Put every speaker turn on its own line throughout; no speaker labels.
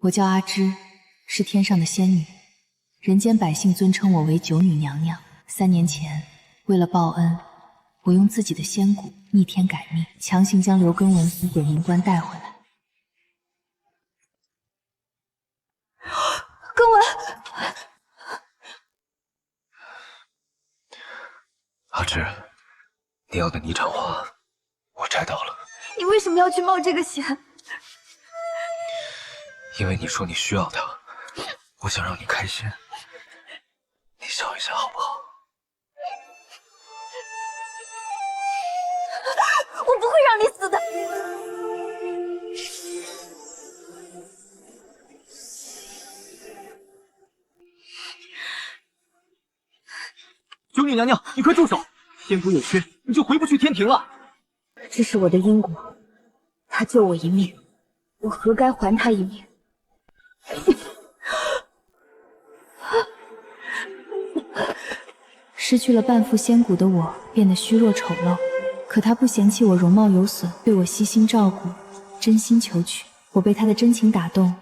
我叫阿芝，是天上的仙女，人间百姓尊称我为九女娘娘。3年前，为了报恩，我用自己的仙骨逆天改命，强行将刘根文从鬼门关带回来。
根文，
阿芝，你要的霓裳花，我摘到了。
你为什么要去冒这个险？
因为你说你需要它，我想让你开心。你笑一下好不好？
我不会让你死的。
九女娘娘，你快住手！仙骨有缺，你就回不去天庭了。
这是我的因果，他救我一命，我何该还他一命？失去了半副仙骨的我变得虚弱丑陋，可他不嫌弃我容貌有损，对我悉心照顾，真心求娶。我被他的真情打动，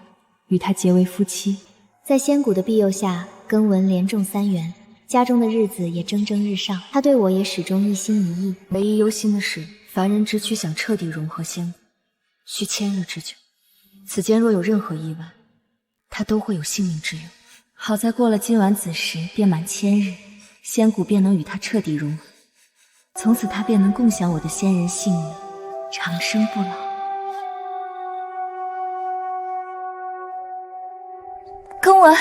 与他结为夫妻。
在仙骨的庇佑下，根文连中3元，家中的日子也蒸蒸日上。他对我也始终一心一意。
唯一忧心的是，凡人之躯想彻底融合仙骨，需1000日之久。此间若有任何意外，他都会有性命之忧。好在过了今晚子时，便满1000日，仙骨便能与他彻底融合，从此他便能共享我的仙人性命，长生不老。
根文，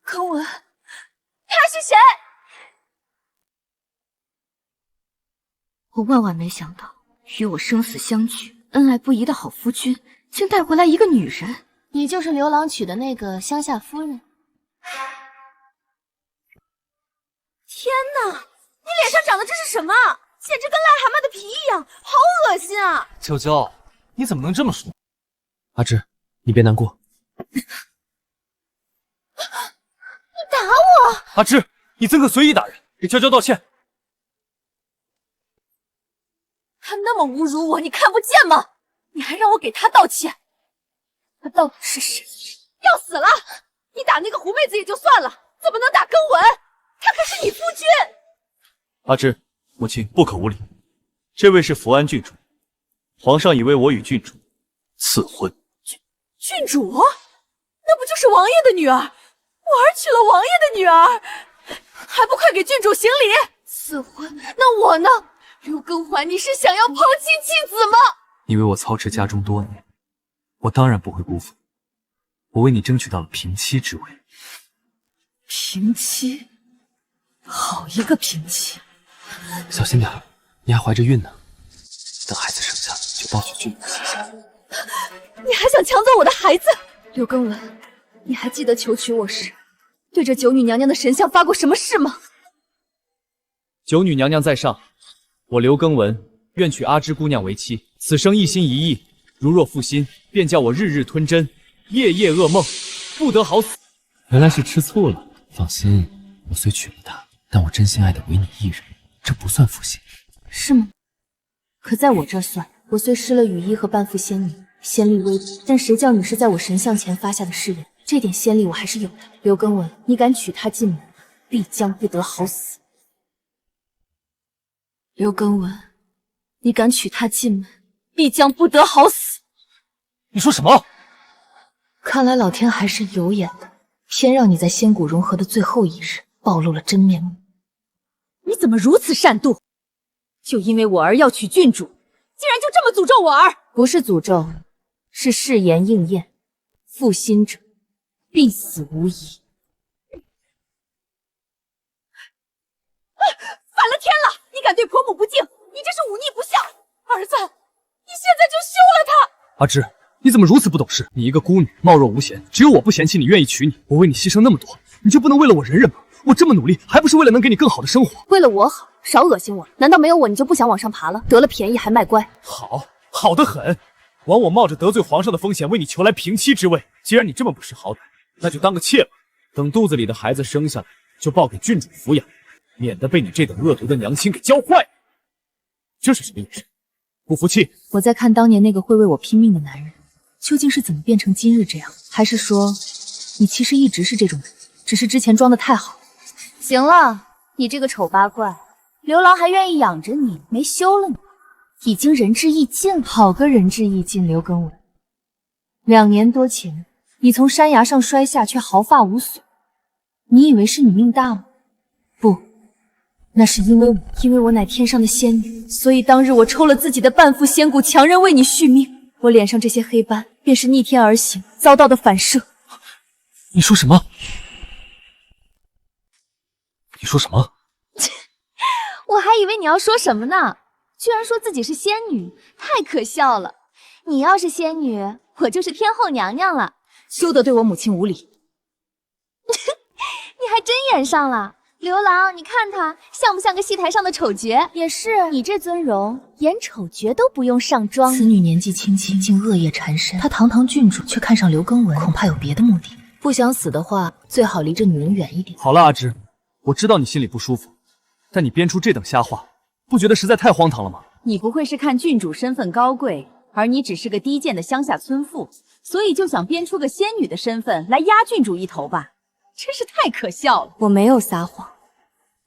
根文，他是谁？
我万万没想到，与我生死相许、恩爱不移的好夫君，竟带回来一个女人。
你就是刘郎娶的那个乡下夫人。
天哪，你脸上长的这是什么？简直跟癞蛤蟆的皮一样，好恶心啊！
秋秋，你怎么能这么说？阿芝，你别难过。
你打我！
阿芝，你怎可随意打人？给娇娇道歉。
他那么侮辱我，你看不见吗？你还让我给他道歉？他到底是谁？要死了！你打那个狐妹子也就算了，怎么能打根文？他可是你夫君。
阿芝，母亲不可无礼。这位是福安郡主，皇上已为我与郡主赐婚。
郡主？那不就是王爷的女儿？我儿娶了王爷的女儿，还不快给郡主行礼？赐婚？那我呢？刘根环，你是想要抛妻弃子吗？
你为我操持家中多年，我当然不会辜负。我为你争取到了平妻之位。
平妻？好一个平妻！
小心点，你还怀着孕呢。等孩子生下就抱去郡主膝下。
你还想抢走我的孩子？刘根文，你还记得求娶我时，对着九女娘娘的神像发过什么誓吗？
九女娘娘在上，我刘耕文愿娶阿芝姑娘为妻，此生一心一意，如若负心，便叫我日日吞针，夜夜噩梦，不得好死。原来是吃醋了。放心，我虽娶了她，但我真心爱的唯你一人，这不算负心。
是吗？可在我这儿算。我虽失了羽衣和半副仙女，仙力微薄，但谁叫你是在我神像前发下的誓言？这点仙力我还是有的。刘根文，你敢娶她进门，必将不得好死。刘根文，你敢娶她进门，必将不得好死。
你说什么？
看来老天还是有眼的，偏让你在仙骨融合的最后一日暴露了真面目。
你怎么如此善妒？就因为我儿要娶郡主，竟然就这么诅咒我儿？
不是诅咒，是誓言应验。负心者必死无疑。
反了天了！你敢对婆母不敬，你这是忤逆不孝！儿子，你现在就休了他！
阿芝，你怎么如此不懂事？你一个孤女，貌若无嫌，只有我不嫌弃你，愿意娶你。我为你牺牲那么多，你就不能为了我忍忍吗？我这么努力，还不是为了能给你更好的生活？
为了我好，少恶心我！难道没有我你就不想往上爬了？得了便宜还卖乖？
好得很！枉我冒着得罪皇上的风险为你求来平妻之位。既然你这么不识好歹，那就当个妾吧。等肚子里的孩子生下来，就抱给郡主抚养。免得被你这等恶毒的娘亲给教坏了。这是什么眼神？不服气？
我在看当年那个会为我拼命的男人，究竟是怎么变成今日这样？还是说，你其实一直是这种人，只是之前装的太好？
行了，你这个丑八怪，刘郎还愿意养着你，没羞了你，已经仁至义尽了。
好个仁至义尽，刘耕文。2年多前，你从山崖上摔下，却毫发无损。你以为是你命大吗？不，那是因为我乃天上的仙女，所以当日我抽了自己的半副仙骨，强忍为你续命。我脸上这些黑斑，便是逆天而行遭到的反射。
你说什么？你说什么？
我还以为你要说什么呢，居然说自己是仙女，太可笑了。你要是仙女，我就是天后娘娘了。
休得对我母亲无礼！
你还真演上了，刘郎，你看他像不像个戏台上的丑角？也是，你这尊容，演丑角都不用上妆。
此女年纪轻轻，竟恶业缠身。她堂堂郡主，却看上刘耕文，恐怕有别的目的。不想死的话，最好离这女人远一点。
好了，阿芝，我知道你心里不舒服，但你编出这等瞎话，不觉得实在太荒唐了吗？
你不会是看郡主身份高贵，而你只是个低贱的乡下村妇，所以就想编出个仙女的身份来压郡主一头吧？真是太可笑了！
我没有撒谎。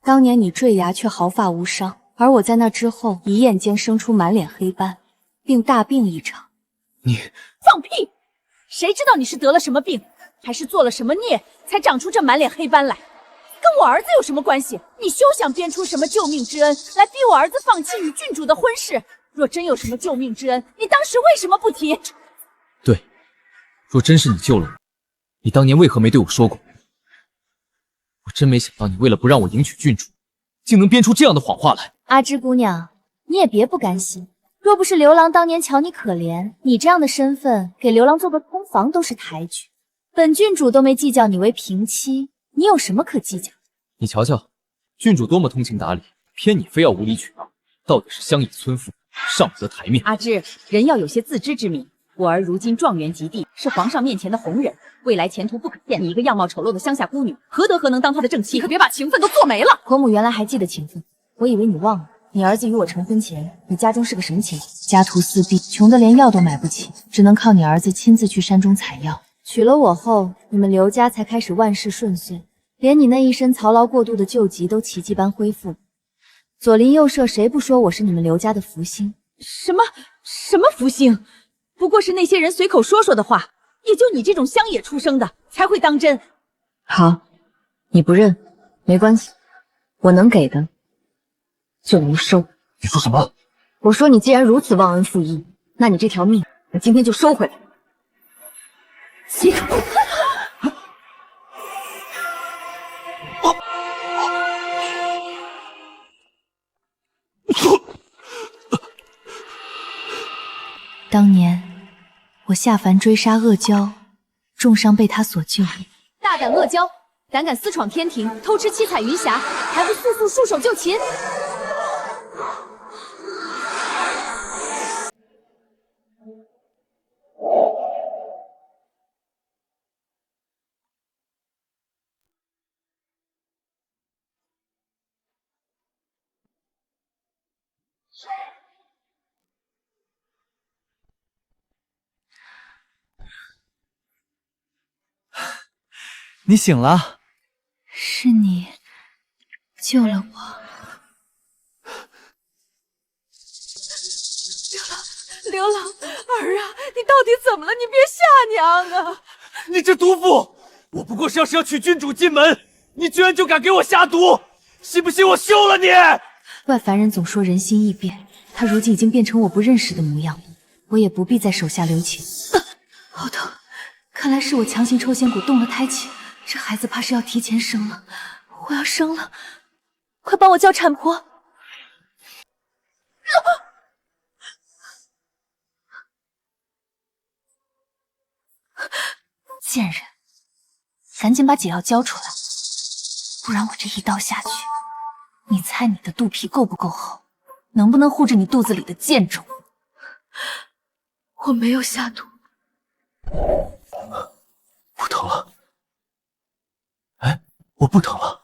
当年你坠崖却毫发无伤，而我在那之后一夜间生出满脸黑斑，并大病一场。
你
放屁！谁知道你是得了什么病，还是做了什么孽，才长出这满脸黑斑来？跟我儿子有什么关系？你休想编出什么救命之恩来逼我儿子放弃与郡主的婚事。若真有什么救命之恩，你当时为什么不提？
对，若真是你救了我，你当年为何没对我说过？我真没想到你为了不让我迎娶郡主，竟能编出这样的谎话来。
阿芝姑娘，你也别不甘心。若不是刘郎当年瞧你可怜，你这样的身份给刘郎做个通房都是抬举。本郡主都没计较你为平妻，你有什么可计较？
你瞧瞧，郡主多么通情达理，偏你非要无理取闹，到底是乡野村妇，上不得台面。
阿芝，人要有些自知之明。我儿如今状元及第，是皇上面前的红人，未来前途不可限。你一个样貌丑陋的乡下姑女，何能当他的正妻？
你可别把情分都做没了。
婆母原来还记得情分，我以为你忘了。你儿子与我成婚前，你家中是个什么情况？家徒四壁，穷得连药都买不起，只能靠你儿子亲自去山中采药。娶了我后，你们刘家才开始万事顺遂，连你那一身操劳过度的旧疾都奇迹般恢复。左邻右舍谁不说我是你们刘家的福星？
什么福星？不过是那些人随口说说的话，也就你这种乡野出生的才会当真。
好，你不认没关系，我能给的就无收。
你说什么？
我说你既然如此忘恩负义，那你这条命我今天就收回来。当年我下凡追杀恶蛟，重伤被他所救。
大胆恶蛟，胆敢私闯天庭，偷吃七彩云霞，还不速速束手就擒！
你醒了？
是你救了我。
刘郎，儿啊，你到底怎么了？你别吓娘啊！
你这毒妇！我不过是要娶郡主进门，你居然就敢给我下毒！信不信我休了你？
怪凡人总说人心易变，他如今已经变成我不认识的模样，我也不必再手下留情。好疼！看来是我强行抽仙骨动了胎气，这孩子怕是要提前生了。我要生了，快帮我叫产婆！贱人，赶紧把解药交出来，不然我这一刀下去，你猜你的肚皮够不够厚？能不能护着你肚子里的贱种？我没有下毒。
不疼了。哎，我不疼了。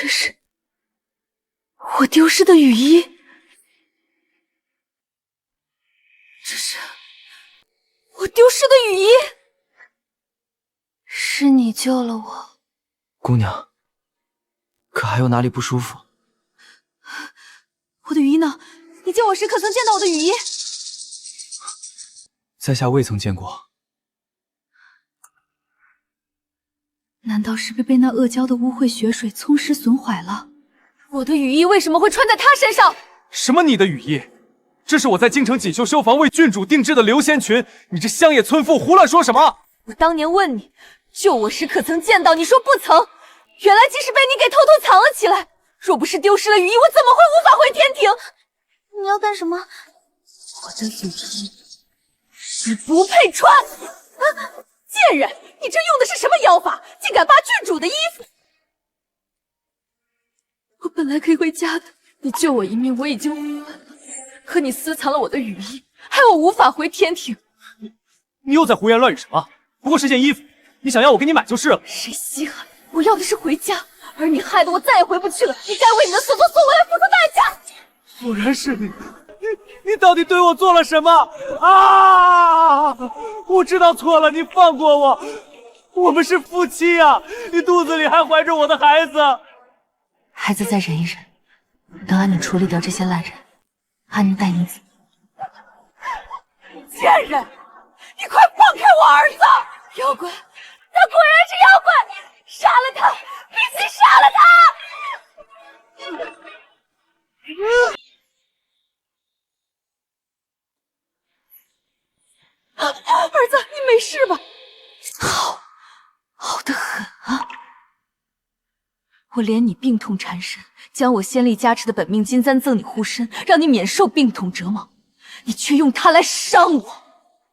这是我丢失的雨衣，这是我丢失的雨衣，是你救了我。
姑娘，可还有哪里不舒服？
我的雨衣呢？你救我时可曾见到我的雨衣？
在下未曾见过。
难道是被那恶娇的污秽血水冲蚀损坏了？我的雨衣为什么会穿在他身上？
什么你的雨衣？这是我在京城锦绣绣坊为郡主定制的流仙裙，你这乡野村妇胡乱说什么？
我当年问你救我时可曾见到，你说不曾，原来竟是被你给偷偷藏了起来。若不是丢失了雨衣，我怎么会无法回天庭？
你要干什么？
我的雨衣你不配穿！啊，贱人，你这用的是什么妖法，竟敢扒郡主的衣服？我本来可以回家的，你救我一命，我已经无憾了。可你私藏了我的雨衣，害我无法回天庭。
你又在胡言乱语什么？不过是件衣服，你想要我给你买就是了。
谁稀罕？我要的是回家，而你害得我再也回不去了。你该为你的所作所为来付出代价。
果然是你，你到底对我做了什么啊？我知道错了，你放过我，我们是夫妻啊！你肚子里还怀着我的孩子。
孩子再忍一忍，等安宁处理掉这些烂人，安宁带你走。
贱人，你快放开我儿子！妖怪，他果然是妖怪！杀了他，必须杀了他！儿子，你没事吧？好得很啊！我怜你病痛缠身，将我仙力加持的本命金簪赠你护身，让你免受病痛折磨，你却用它来伤我。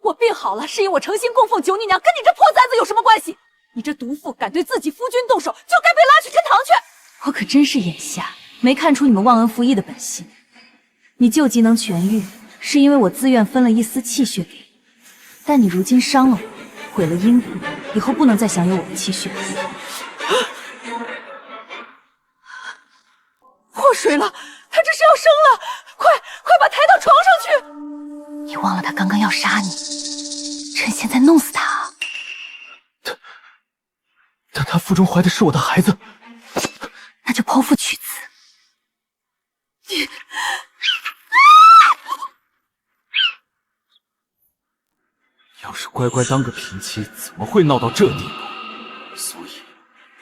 我病好了，是因我诚心供奉九女娘，跟你这破簪子有什么关系？你这毒妇敢对自己夫君动手，就该被拉去天堂去！
我可真是眼瞎，没看出你们忘恩负义的本性。你救急能痊愈，是因为我自愿分了一丝气血给你，但你如今伤了我，毁了阴魂，以后不能再享有我的气血。
祸水了，他这是要生了！快把抬到床上去！
你忘了他刚刚要杀你，趁现在弄死他。
但他腹中怀的是我的孩子，
那就剖腹取子。
要是乖乖当个平妻，怎么会闹到这地步？所以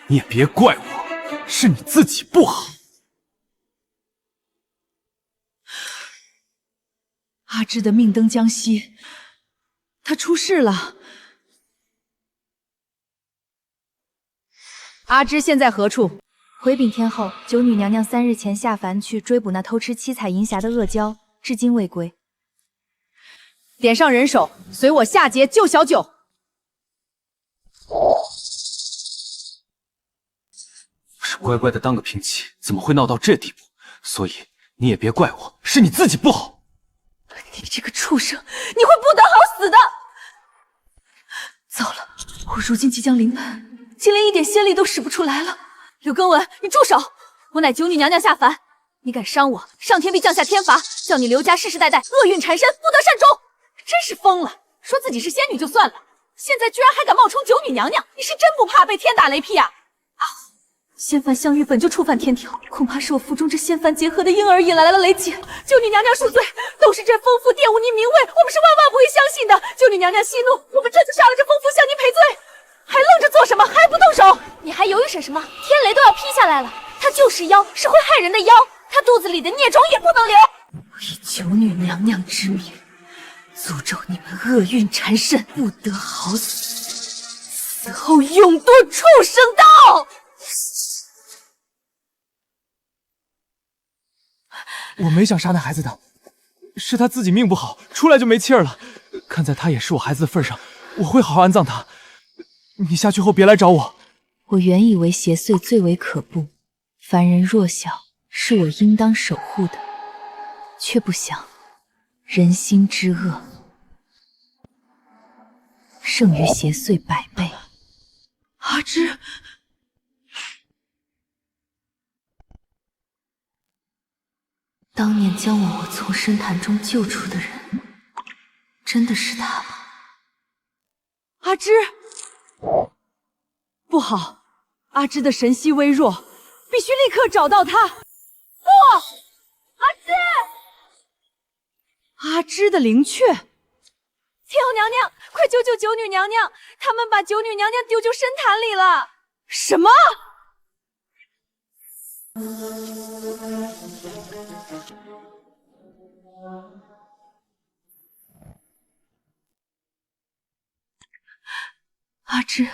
你也别怪我，是你自己不好。
阿芝的命登江西，他出事了。
阿芝现在何处？
回禀天后，九女娘娘3日前下凡去追捕那偷吃七彩银匣的恶娇，至今未归。
点上人手，随我下节救小九。
是乖乖的当个平妻，怎么会闹到这地步？所以你也别怪我，是你自己不好。
你这个畜生，你会不得好死的！糟了，我如今即将临盆，竟连一点仙力都使不出来了。柳根文，你住手！我乃九女娘娘下凡，你敢伤我，上天必降下天罚，叫你刘家世世代代厄运缠身，不得善终！真是疯了，说自己是仙女就算了，现在居然还敢冒充九女娘娘，你是真不怕被天打雷劈啊！仙凡相遇本就触犯天条，恐怕是我腹中这仙凡结合的婴儿引来了雷劫。九女娘娘恕罪，都是这疯妇玷污您名位，我们是万万不会相信的。九女娘娘息怒，我们这就杀了这疯妇向您赔罪。还愣着做什么？还不动手？
你还犹豫什么？天雷都要劈下来了，她就是妖，是会害人的妖，她肚子里的孽种也不能留。
我以九女娘娘之名，诅咒你们厄运缠身，不得好死，死后永堕畜生道！
我没想杀那孩子的，是他自己命不好，出来就没气儿了。看在他也是我孩子的份上，我会好好安葬他。你下去后别来找我。
我原以为邪祟最为可怖，凡人弱小是我应当守护的，却不想人心之恶胜于邪祟100倍。
阿芝。
当年将我从深潭中救出的人，真的是他吗？
阿芝，不好，阿芝的神息微弱，必须立刻找到他。不，阿芝，阿芝的灵雀。
天后娘娘，快救救九女娘娘！他们把九女娘娘丢进深潭里了。
什么？阿芝，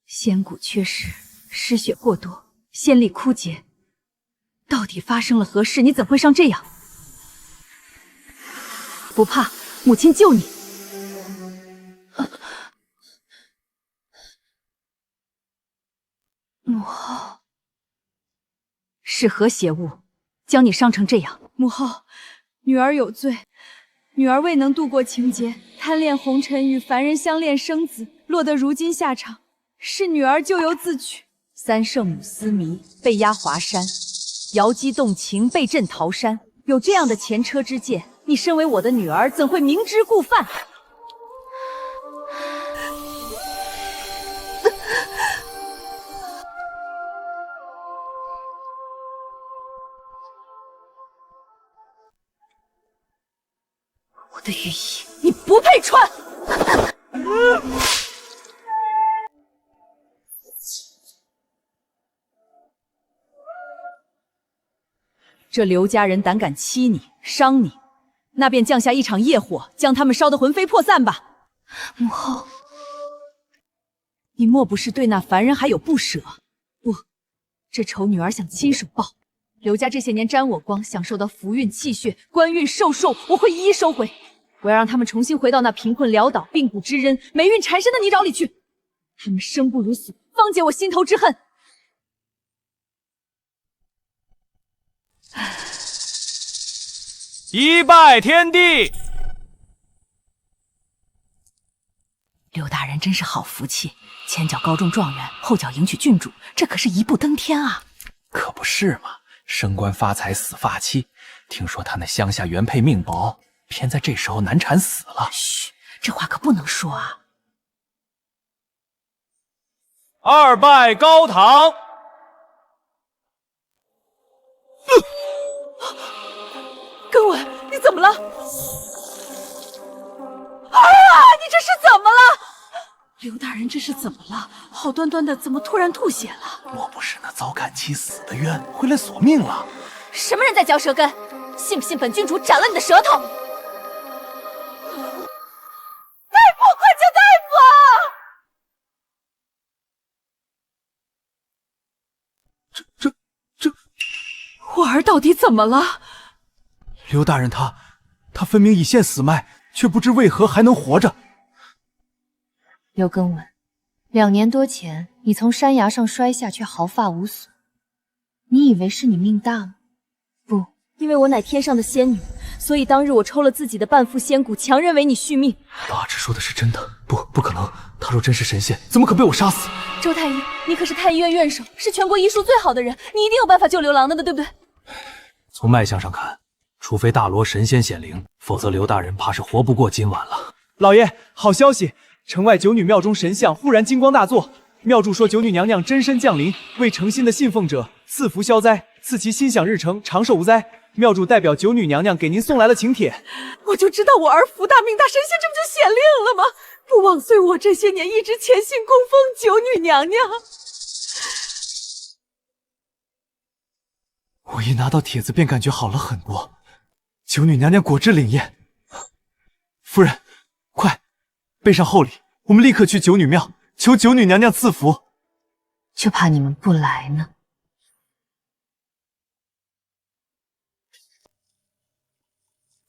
仙骨缺失，失血过多，仙力枯竭。到底发生了何事？你怎会上这样？不怕，母亲救你。母后，是何邪物将你伤成这样？
母后，女儿有罪，女儿未能度过情劫，贪恋红尘，与凡人相恋生子，落得如今下场，是女儿咎由自取。
三圣母思迷，被压华山；瑶姬动情，被震桃山。有这样的前车之鉴，你身为我的女儿，怎会明知故犯？我的羽衣，你不配穿！这刘家人胆敢欺你、伤你，那便降下一场业火，将他们烧得魂飞魄散吧。
母后，
你莫不是对那凡人还有不舍？不，这仇女儿想亲手报。刘家这些年沾我光，享受到福运、气血、官运、寿寿，我会一一收回。我要让他们重新回到那贫困潦倒、病骨之恩、霉运缠身的泥沼里去。他们生不如死，方解我心头之恨。
一拜天地。
刘大人真是好福气，前脚高中状元，后脚迎娶郡主，这可是一步登天啊！
可不是嘛，升官发财死发妻。听说他那乡下原配命薄，偏在这时候难产死了。
嘘，这话可不能说啊！
二拜高堂。
根文，你怎么了？儿啊，你这是怎么了？刘大人这是怎么了？好端端的，怎么突然吐血了？
莫不是那遭感妻死的冤回来索命了？
什么人在嚼舌根？信不信本郡主斩了你的舌头？大夫，快叫大夫
啊！
我儿到底怎么了？
刘大人他分明已现死脉，却不知为何还能活着。
刘根文，2年多前你从山崖上摔下，却毫发无损。你以为是你命大吗？不，
因为我乃天上的仙女，所以当日我抽了自己的半副仙骨，强忍为你续命。
老阿芝说的是真的？不可能，他若真是神仙，怎么可被我杀死？
周太医，你可是太医院院手，是全国医术最好的人，你一定有办法救刘郎的，对不对？
从脉象上看，除非大罗神仙显灵，否则刘大人怕是活不过今晚了。
老爷，好消息！城外九女庙中神像忽然金光大作，庙祝说九女娘娘真身降临，为诚心的信奉者赐福消灾，赐其心想日成，长寿无灾。庙祝代表九女娘娘给您送来了请帖。
我就知道我儿福大命大，神仙这不就显灵了吗？不枉费我这些年一直潜心供奉九女娘娘。
我一拿到帖子便感觉好了很多，九女娘娘果真灵验。夫人，快备上厚礼，我们立刻去九女庙，求九女娘娘赐福。
就怕你们不来呢。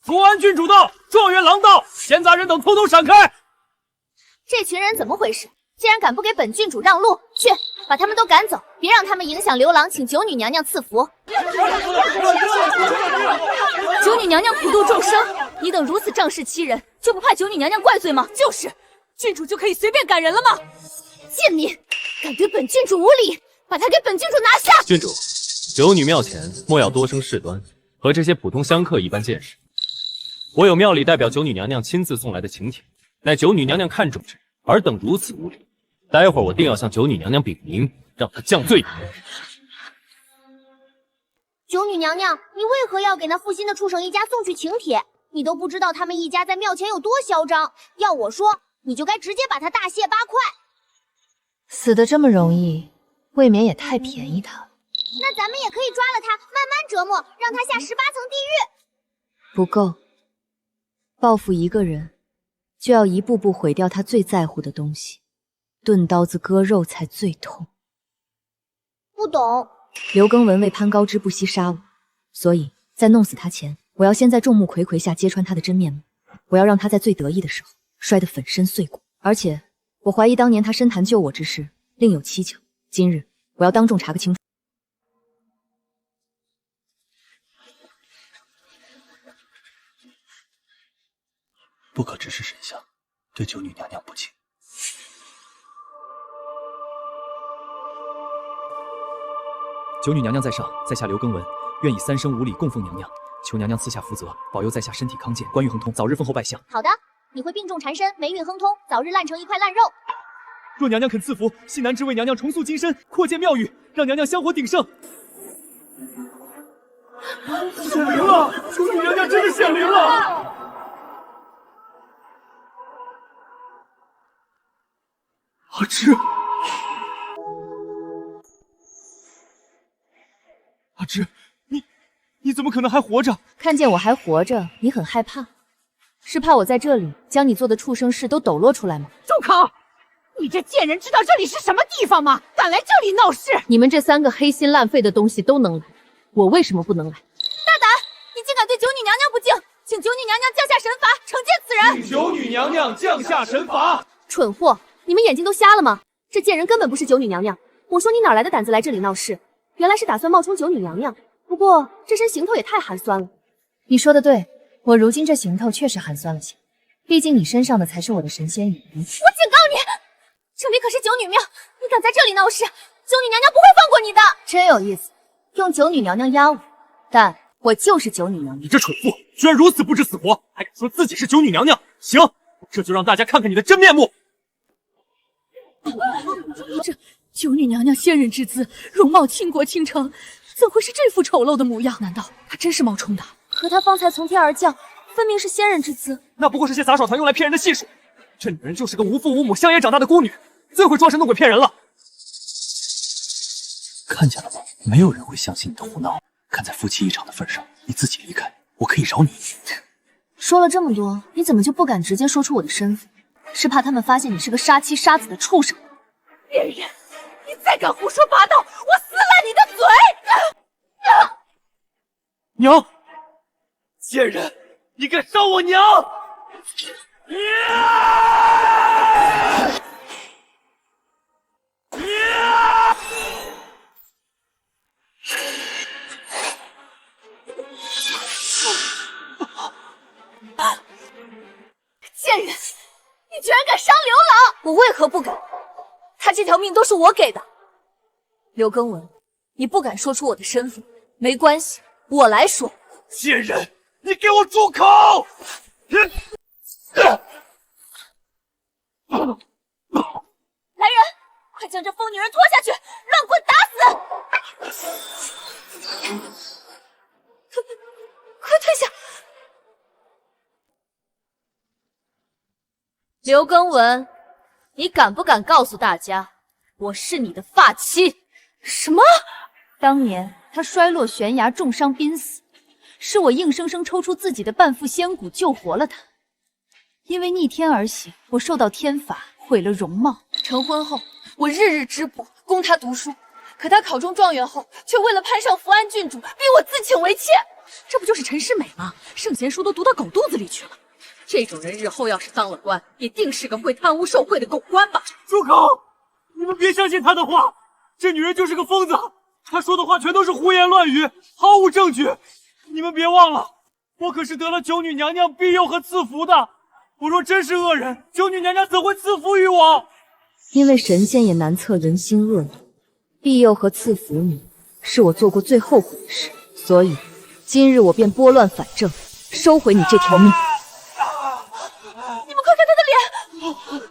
福安郡主到，状元郎到，闲杂人等统统闪开！
这群人怎么回事？竟然敢不给本郡主让路！去，把他们都赶走，别让他们影响刘郎请九女娘娘赐福。
九女娘娘普度众生，你等如此仗势欺人，就不怕九女娘娘怪罪吗？
就是，郡主就可以随便赶人了吗？
贱民，敢对本郡主无礼，把他给本郡主拿下！
郡主，
九女庙前莫要多生事端，和这些普通香客一般见识。我有庙里代表九女娘娘亲自送来的请帖，乃九女娘娘看重之人，尔等如此无礼，待会儿我定要向九女娘娘禀明，让她降罪。
九女娘娘，你为何要给那负心的畜生一家送去请帖？你都不知道他们一家在庙前有多嚣张。要我说，你就该直接把他大卸8块。
死得这么容易，未免也太便宜他了。
那咱们也可以抓了他，慢慢折磨，让他下18层地狱。
不够，报复一个人，就要一步步毁掉他最在乎的东西，钝刀子割肉才最痛。
不懂。
刘耕文为攀高枝不惜杀我，所以在弄死他前，我要先在众目睽睽下揭穿他的真面目。我要让他在最得意的时候摔得粉身碎骨。而且，我怀疑当年他深潭救我之事另有蹊跷。今日我要当众查个清楚。
不可直视神像，对九女娘娘不敬。
九女娘娘在上，在下刘耕文，愿以3生5礼供奉娘娘，求娘娘赐下福泽，保佑在下身体康健，官运亨通，早日封侯拜相。
好的，你会病重缠身，霉运亨通，早日烂成一块烂肉。
若娘娘肯赐福，西南之为娘娘重塑金身，扩建庙宇，让娘娘香火鼎盛。显灵了！九女娘娘真的显灵了！阿芝，阿芝，你怎么可能还活着？
看见我还活着，你很害怕，是怕我在这里将你做的畜生事都抖落出来吗？
住口！你这贱人知道这里是什么地方吗？敢来这里闹事！
你们这3个黑心烂肺的东西都能来，我为什么不能来？
大胆！你竟敢对九女娘娘不敬，请九女娘娘降下神罚，惩戒此人！
请九女娘娘降下神罚！
蠢货！你们眼睛都瞎了吗？这贱人根本不是九女娘娘。我说你哪来的胆子来这里闹事？原来是打算冒充九女娘娘。不过这身行头也太寒酸了。你说的对，我如今这行头确实寒酸了些。毕竟你身上的才是我的神仙羽翼。
我警告你，这里可是九女庙，你敢在这里闹事，九女娘娘不会放过你的。
真有意思，用九女娘娘压我，但我就是九女娘娘。
你这蠢妇，居然如此不知死活，还敢说自己是九女娘娘！行，这就让大家看看你的真面目。
这九女娘娘仙人之姿，容貌倾国倾城，怎会是这副丑陋的模样？难道她真是冒充的？
可她方才从天而降，分明是仙人之姿。
那不过是些杂耍团用来骗人的戏术。这女人就是个无父无母、乡野长大的孤女，最会装神弄鬼骗人了。
看见了吗？没有人会相信你的胡闹。看在夫妻一场的份上，你自己离开，我可以饶你一命。
说了这么多，你怎么就不敢直接说出我的身份？是怕他们发现你是个杀妻杀子的畜生？
贱人，你再敢胡说八道，我撕烂你的嘴！
娘，贱人，你敢伤我娘！
贱人，你居然敢伤刘老！
我为何不敢？他这条命都是我给的。刘耕文，你不敢说出我的身份，没关系，我来说。
贱人，你给我住口！
来人，快将这疯女人拖下去，乱棍打死！快退下！
刘耕文，你敢不敢告诉大家，我是你的发妻？
什么？
当年他摔落悬崖，重伤濒死，是我硬生生抽出自己的半副仙骨救活了他。因为逆天而行，我受到天罚，毁了容貌。成婚后，我日日织布，供他读书。可他考中状元后，却为了攀上福安郡主，逼我自请为妾。
这不就是陈世美吗？圣贤书都读到狗肚子里去了。这种人日后要是当了官，也定是个会贪污受贿的狗官吧？
住口！你们别相信她的话，这女人就是个疯子，她说的话全都是胡言乱语，毫无证据。你们别忘了，我可是得了九女娘娘庇佑和赐福的。我若真是恶人，九女娘娘怎会赐福于我？
因为神仙也难测人心恶毒，庇佑和赐福你，是我做过最后悔的事，所以今日我便拨乱反正，收回你这条命。
你们快看他的脸！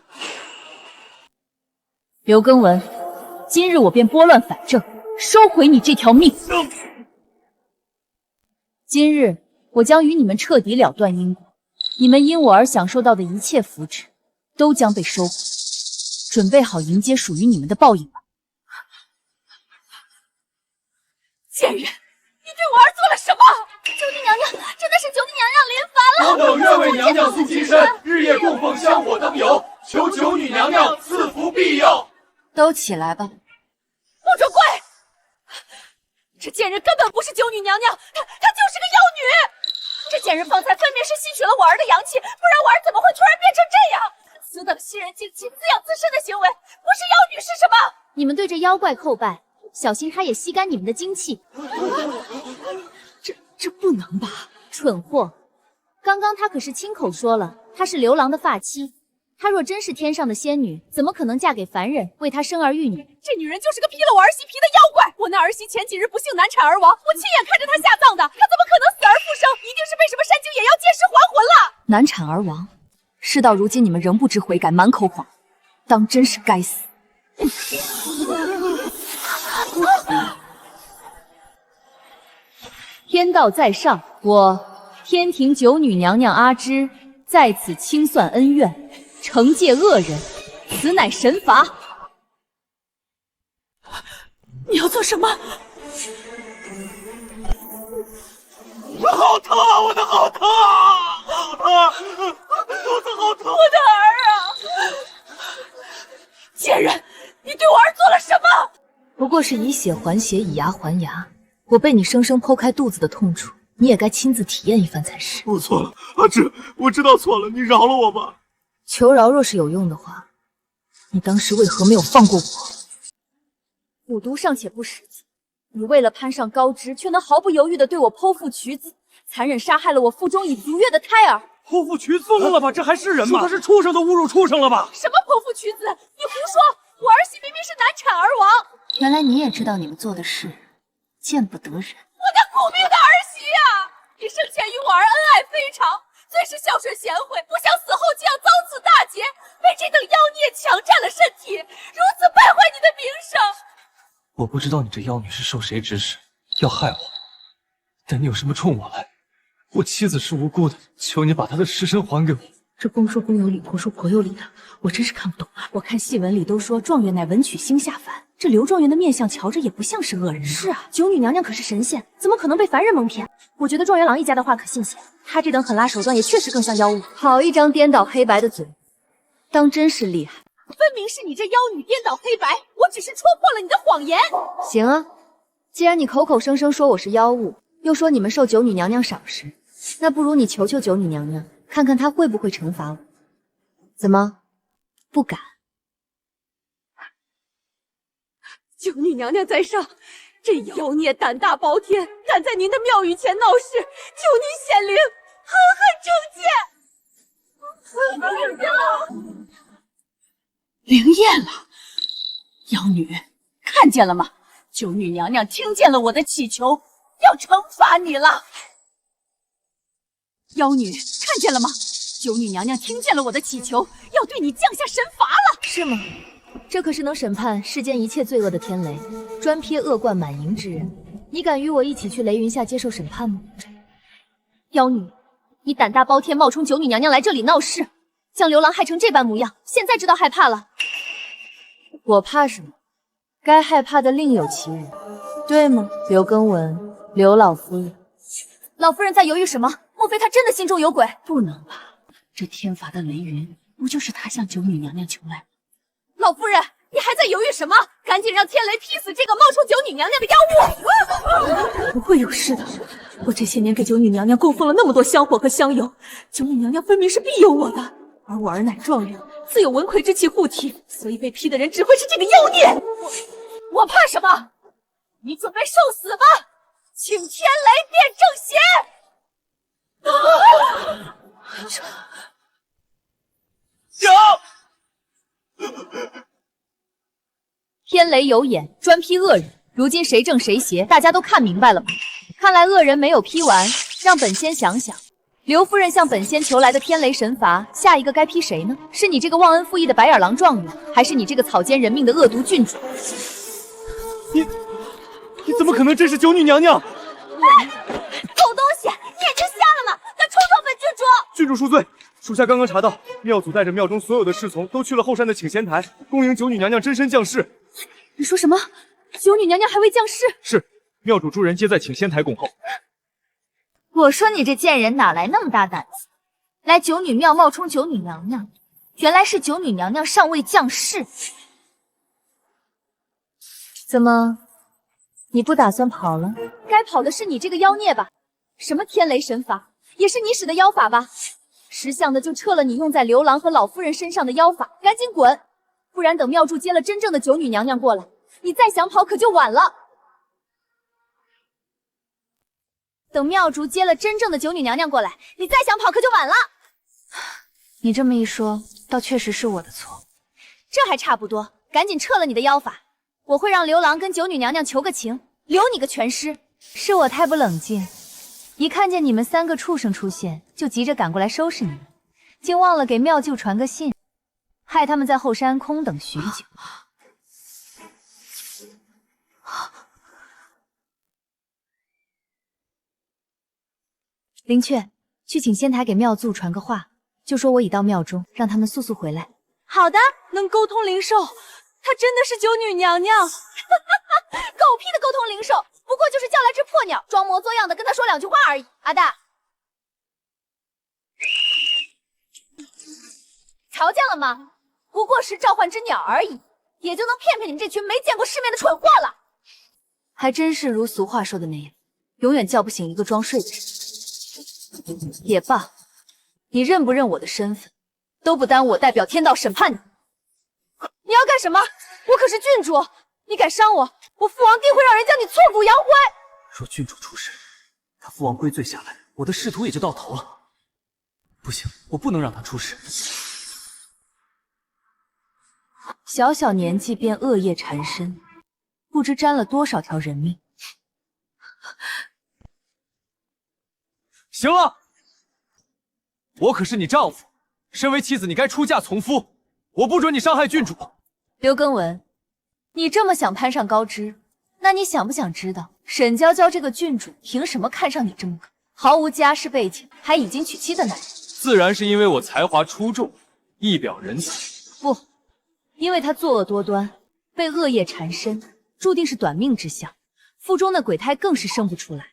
刘根文，今日我便拨乱反正，收回你这条命。今日我将与你们彻底了断因果，你们因我而享受到的一切福祉，都将被收回。准备好迎接属于你们的报应吧！
贱人，你对我儿做了什么？
九女娘娘，真的是九女娘娘临凡了！
我等愿为娘娘塑金身，日夜供奉香火灯油，求九女娘娘赐福庇佑。
都起来吧！
不准跪！这贱人根本不是九女娘娘，她就是个妖女。这贱人方才分明是吸取了我儿的阳气，不然我儿怎么会突然变成这样？此等吸人精气、滋养自身的行为，不是妖女是什么？
你们对着妖怪叩拜，小心他也吸干你们的精气。
这不能吧？
蠢货！刚刚他可是亲口说了，她是刘郎的发妻。她若真是天上的仙女，怎么可能嫁给凡人，为他生儿育女？
这女人就是个劈了我儿媳皮的妖怪！我那儿媳前几日不幸难产而亡，我亲眼看着她下葬的，她怎么可能死而复生？一定是被什么山精野妖借尸还魂了！
难产而亡，事到如今你们仍不知悔改，满口谎，当真是该死！天道在上，我天庭九女娘娘阿芝在此清算恩怨，惩戒恶人，此乃神罚。
你要做什么？
我好疼啊！我的好疼啊！好疼！肚子好疼！
我的儿啊！贱人，你对我儿做了什么？
不过是以血还血，以牙还牙。我被你生生剖开肚子的痛楚，你也该亲自体验一番才是。
我错了，阿芝，我知道错了，你饶了我吧。
求饶若是有用的话，你当时为何没有放过我？
蛊毒尚且不识字，你为了攀上高枝，却能毫不犹豫地对我剖腹取子，残忍杀害了我腹中已足月的胎儿。
剖腹取子，疯了吧？这还是人吗？说他是畜生都侮辱畜生了吧？
什么剖腹取子？你胡说！我儿媳明明是难产而亡。
原来你也知道你们做的事见不得人。
我那苦命的儿媳呀！你生前与我儿恩爱非常，最是孝顺贤惠，不想死后竟要遭此大劫，被这等妖孽强占了身体，如此败坏你的名声。
我不知道你这妖女是受谁指使要害我，但你有什么冲我来？我妻子是无辜的，求你把她的尸身还给我。
这公说公有理，婆说婆有理的，我真是看不懂啊！
我看戏文里都说状元乃文曲星下凡，这刘状元的面相瞧着也不像是恶人。
是啊，九女娘娘可是神仙，怎么可能被凡人蒙骗？我觉得状元郎一家的话可信些，他这等狠辣手段也确实更像妖物。
好一张颠倒黑白的嘴，当真是厉害。
分明是你这妖女颠倒黑白，我只是戳破了你的谎言。
行啊，既然你口口声声说我是妖物，又说你们受九女娘娘赏识，那不如你求求九女娘娘，看看她会不会惩罚我。怎么，不敢？
九女娘娘在上，这妖孽胆大包天，敢在您的庙宇前闹事，求您显灵，狠狠惩戒。
灵验了，妖女看见了吗？九女娘娘听见了我的祈求，要惩罚你了。妖女看见了吗？九女娘娘听见了我的祈求，要对你降下神罚了。
是吗？这可是能审判世间一切罪恶的天雷，专瞥恶贯满盈之人。你敢与我一起去雷云下接受审判吗？
妖女，你胆大包天，冒充九女娘娘来这里闹事，将刘郎害成这般模样，现在知道害怕了。
我怕什么？该害怕的另有其人，对吗？刘根文，刘老夫人。
老夫人在犹豫什么？莫非她真的心中有鬼？不能吧，这天罚的雷云，不就是她向九女娘娘求来？
老夫人，你还在犹豫什么？赶紧让天雷劈死这个冒充九女娘娘的妖物！
不会有事的，我这些年给九女娘娘供奉了那么多香火和香油，九女娘娘分明是庇佑我的，而我儿乃状元，自有文魁之气护体，所以被劈的人只会是这个妖孽。
我怕什么？你准备受死吧！请天雷变正邪！
天雷有眼，专劈恶人，如今谁正谁邪，大家都看明白了吧？看来恶人没有批完，让本仙想想，刘夫人向本仙求来的天雷神罚，下一个该批谁呢？是你这个忘恩负义的白眼狼状元，还是你这个草菅人命的恶毒郡主？
你怎么可能真是九女娘娘？
狗东西，你眼睛瞎了吗？敢冲撞本郡主！
郡主恕罪，属下刚刚查到，庙祖带着庙中所有的侍从都去了后山的请仙台，恭迎九女娘娘真身降世。
你说什么？九女娘娘还未降世？
是，庙主诸人皆在请仙台恭候。
我说你这贱人哪来那么大胆子，来九女庙冒充九女娘娘？原来是九女娘娘尚未降世。怎么，你不打算跑了？该跑的是你这个妖孽吧？什么天雷神法，也是你使的妖法吧？识相的就撤了你用在刘郎和老夫人身上的妖法，赶紧滚！不然等庙祝接了真正的九女娘娘过来，你再想跑可就晚了。等庙祝接了真正的九女娘娘过来，你再想跑可就晚了。
你这么一说，倒确实是我的错。
这还差不多，赶紧撤了你的妖法，我会让刘郎跟九女娘娘求个情，留你个全尸。
是我太不冷静，一看见你们3个畜生出现，就急着赶过来收拾你们，竟忘了给庙舅传个信，害他们在后山空等许久。灵雀，去请仙台给庙祝传个话，就说我已到庙中，让他们速速回来。
好的，能沟通灵兽，她真的是九女娘娘。
狗屁的沟通灵兽，不过就是叫来只破鸟，装模作样的跟他说2句话而已。阿大，瞧见了吗？不过是召唤只鸟而已，也就能骗骗你们这群没见过世面的蠢货了。
还真是如俗话说的那样，永远叫不醒一个装睡的人。也罢，你认不认我的身份，都不耽误我代表天道审判你。
你要干什么？我可是郡主，你敢伤我，我父王定会让人将你挫骨扬灰。
若郡主出事，他父王归罪下来，我的仕途也就到头了。不行，我不能让他出事。
小小年纪便恶业缠身，不知沾了多少条人命。
行了，我可是你丈夫，身为妻子，你该出嫁从夫，我不准你伤害郡主。
刘根文，你这么想攀上高枝，那你想不想知道沈娇娇这个郡主凭什么看上你这么个毫无家世背景还已经娶妻的男人？
自然是因为我才华出众，一表人才。
不，因为他作恶多端，被恶业缠身，注定是短命之相，腹中的鬼胎更是生不出来。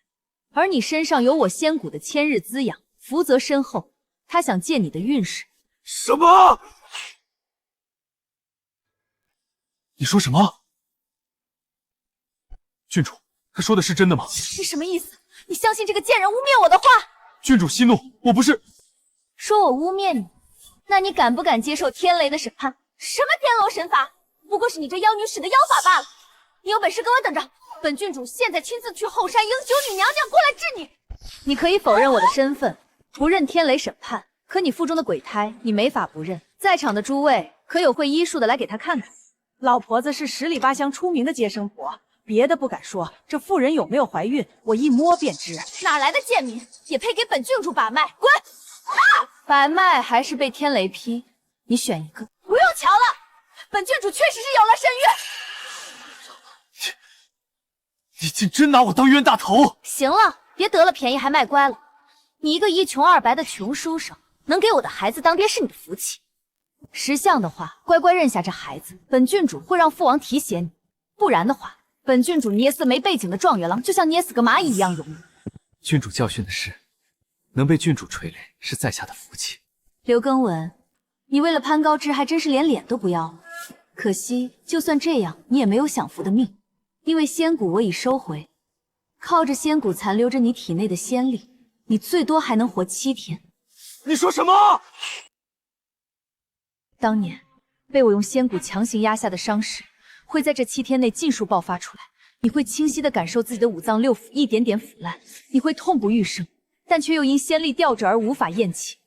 而你身上有我仙骨的千日滋养，福泽深厚，他想借你的运势。
什么？
你说什么？郡主，他说的是真的吗？
你什么意思？你相信这个贱人污蔑我的话？
郡主息怒，我不是
说我污蔑你，那你敢不敢接受天雷的审判？
什么天罗神法，不过是你这妖女使的妖法罢了。你有本事给我等着，本郡主现在亲自去后山迎九女娘娘过来治你。
你可以否认我的身份，不认天雷审判，可你腹中的鬼胎，你没法不认。在场的诸位，可有会医术的来给他看看？
老婆子是10里8乡出名的接生婆，别的不敢说，这妇人有没有怀孕，我一摸便知。
哪来的贱民，也配给本郡主把脉？滚！
把脉还是被天雷劈？你选一个。
不用瞧了，本郡主确实是有了身孕。
你竟真拿我当冤大头！
行了，别得了便宜还卖乖了。你一个1穷2白的穷书生，能给我的孩子当爹是你的福气。识相的话，乖乖认下这孩子，本郡主会让父王提携你；不然的话，本郡主捏死没背景的状元郎，就像捏死个蚂蚁一样容易。
郡主教训的是，能被郡主垂怜是在下的福气。
刘根文，你为了攀高枝，还真是连脸都不要了。可惜，就算这样，你也没有享福的命，因为仙骨我已收回，靠着仙骨残留着你体内的仙力，你最多还能活7天。
你说什么？
当年被我用仙骨强行压下的伤势，会在这7天内尽数爆发出来。你会清晰地感受自己的5脏6腑一点点腐烂，你会痛不欲生，但却又因仙力吊着而无法咽气。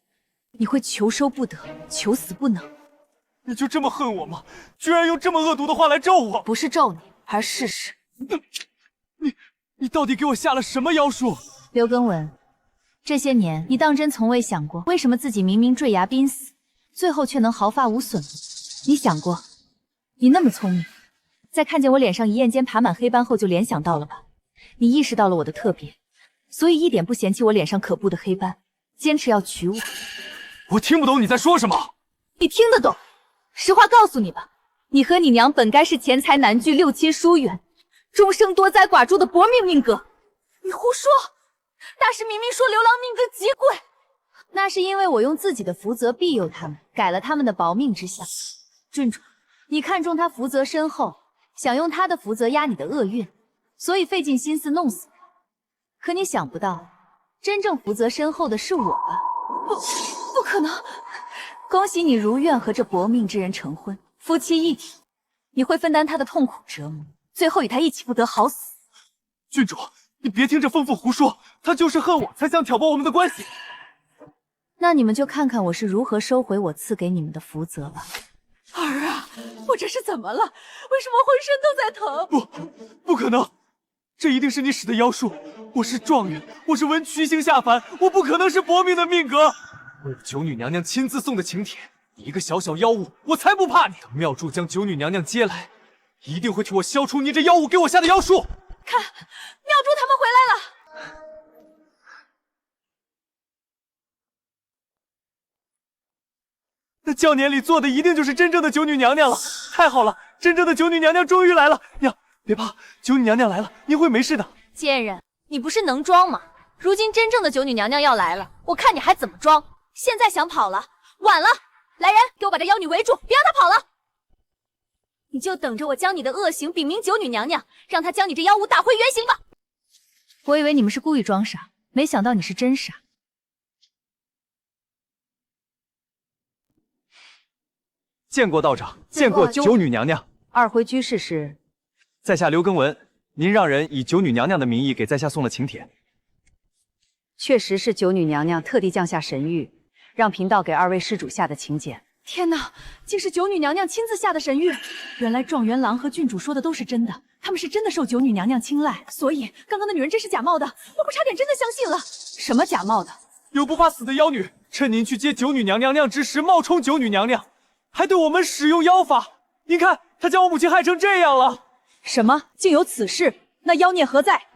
你会求收不得，求死不能。
你就这么恨我吗？居然用这么恶毒的话来咒我！
不是咒你，而是事实。
你到底给我下了什么妖术？
刘根文，这些年你当真从未想过，为什么自己明明坠崖濒死，最后却能毫发无损吗？你想过，你那么聪明，在看见我脸上一夜间爬满黑斑后就联想到了吧？你意识到了我的特别，所以一点不嫌弃我脸上可怖的黑斑，坚持要娶我。
我听不懂你在说什么。
你听得懂？实话告诉你吧，你和你娘本该是钱财难聚、六亲疏远、终生多灾寡诛的薄命命格。
你胡说！大师明明说流浪命格极贵，
那是因为我用自己的福泽庇佑他们，改了他们的薄命之相。郡主，你看中他福泽深厚，想用他的福泽压你的厄运，所以费尽心思弄死他。可你想不到，真正福泽深厚的是我吧？
不可能！
恭喜你如愿和这薄命之人成婚，夫妻一体，你会分担他的痛苦折磨，最后与他一起不得好死。
郡主，你别听这疯妇胡说，他就是恨我才想挑拨我们的关系。
那你们就看看我是如何收回我赐给你们的福泽吧。
儿啊，我这是怎么了？为什么浑身都在疼？
不可能，这一定是你使的妖术。我是状元，我是文曲星下凡，我不可能是薄命的命格。为了九女娘娘亲自送的请帖，你一个小小妖物，我才不怕你。等庙祝将九女娘娘接来，一定会替我消除你这妖物给我下的妖术。
看，庙祝他们回来了。
那轿辇里坐的一定就是真正的九女娘娘了。太好了，真正的九女娘娘终于来了。娘，别怕，九女娘娘来了，您会没事的。
贱人，你不是能装吗？如今真正的九女娘娘要来了，我看你还怎么装？现在想跑了，晚了！来人，给我把这妖女围住，别让她跑了！你就等着我将你的恶行禀明九女娘娘，让她将你这妖物打回原形吧！
我以为你们是故意装傻，没想到你是真傻。
见过道长，见过九女娘娘。
二回居士是？
在下刘根文，您让人以九女娘娘的名义给在下送了请帖。
确实是九女娘娘特地降下神谕，让贫道给二位施主下的请柬。
天哪，竟是九女娘娘亲自下的神谕！原来状元郎和郡主说的都是真的，他们是真的受九女娘娘青睐，所以刚刚的女人真是假冒的，我不差点真的相信了。
什么假冒的？
有不怕死的妖女，趁您去接九女娘娘之时冒充九女娘娘，还对我们使用妖法。您看，她将我母亲害成这样了。
什么？竟有此事？那妖孽何在？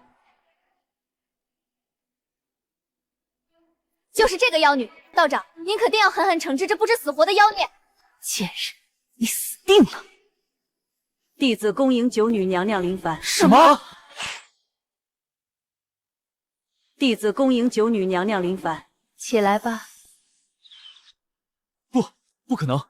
就是这个妖女，道长，您可定要狠狠惩治这不知死活的妖孽！
贱人，你死定了！弟子恭迎九女娘娘临凡。
什么？
弟子恭迎九女娘娘临凡。
起来吧。
不可能，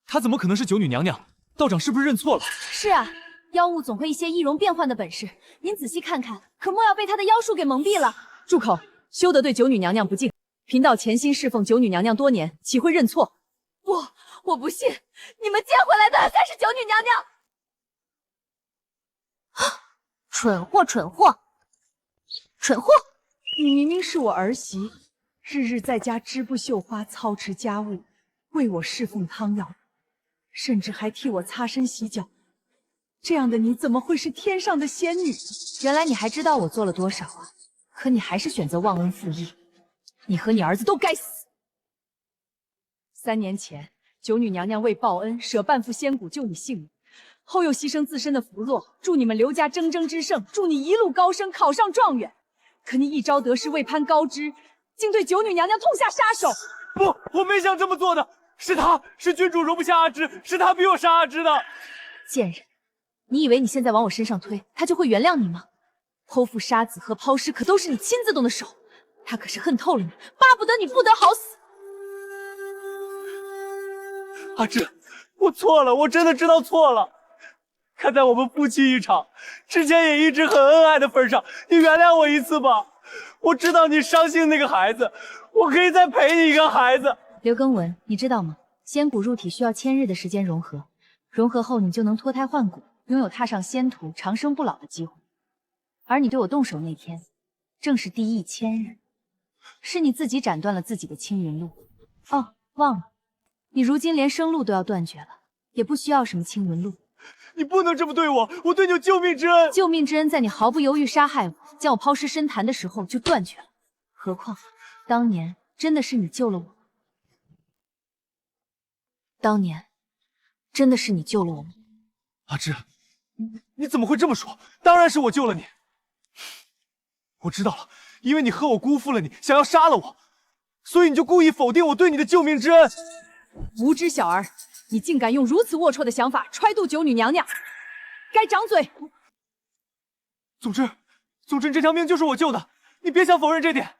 她怎么可能是九女娘娘？道长是不是认错了？
是啊，妖物总会一些易容变幻的本事，您仔细看看，可莫要被她的妖术给蒙蔽了。
住口！休得对九女娘娘不敬。贫道潜心侍奉九女娘娘多年，岂会认错？
我不信，你们接回来的才是九女娘娘！
蠢货，蠢货，蠢货！
你明明是我儿媳，日日在家织布绣花，操持家务，为我侍奉汤药，甚至还替我擦身洗脚。这样的你怎么会是天上的仙女？
原来你还知道我做了多少啊！可你还是选择忘恩负义。你和你儿子都该死！3年前，九女娘娘为报恩，舍半副仙骨救你性命，后又牺牲自身的福落，助你们刘家蒸蒸之盛，祝你一路高升，考上状元。可你一朝得势，未攀高枝，竟对九女娘娘痛下杀手！
不，我没想这么做的，是他，是郡主容不下阿芝，是他逼我杀阿芝的。
贱人，你以为你现在往我身上推，他就会原谅你吗？剖腹杀子和抛尸可都是你亲自动的手。他可是恨透了你，巴不得你不得好死。
阿芝，我错了，我真的知道错了。看在我们夫妻一场，之前也一直很恩爱的份上，你原谅我一次吧。我知道你伤心那个孩子，我可以再陪你一个孩子。
刘根文，你知道吗？仙骨入体需要1000日的时间融合，融合后你就能脱胎换骨，拥有踏上仙途、长生不老的机会。而你对我动手那天，正是第1000日。是你自己斩断了自己的青云路。哦，忘了，你如今连生路都要断绝了，也不需要什么青云路。
你不能这么对我，我对你有救命之恩。
救命之恩在你毫不犹豫杀害我，将我抛尸深潭的时候就断绝了。何况当年真的是你救了我，当年真的是你救了我吗？
阿芝，你怎么会这么说？当然是我救了你。我知道了，因为你和我辜负了你，想要杀了我，所以你就故意否定我对你的救命之恩。
无知小儿，你竟敢用如此龌龊的想法揣度九女娘娘，该掌嘴！
总之，你这条命就是我救的，你别想否认这点。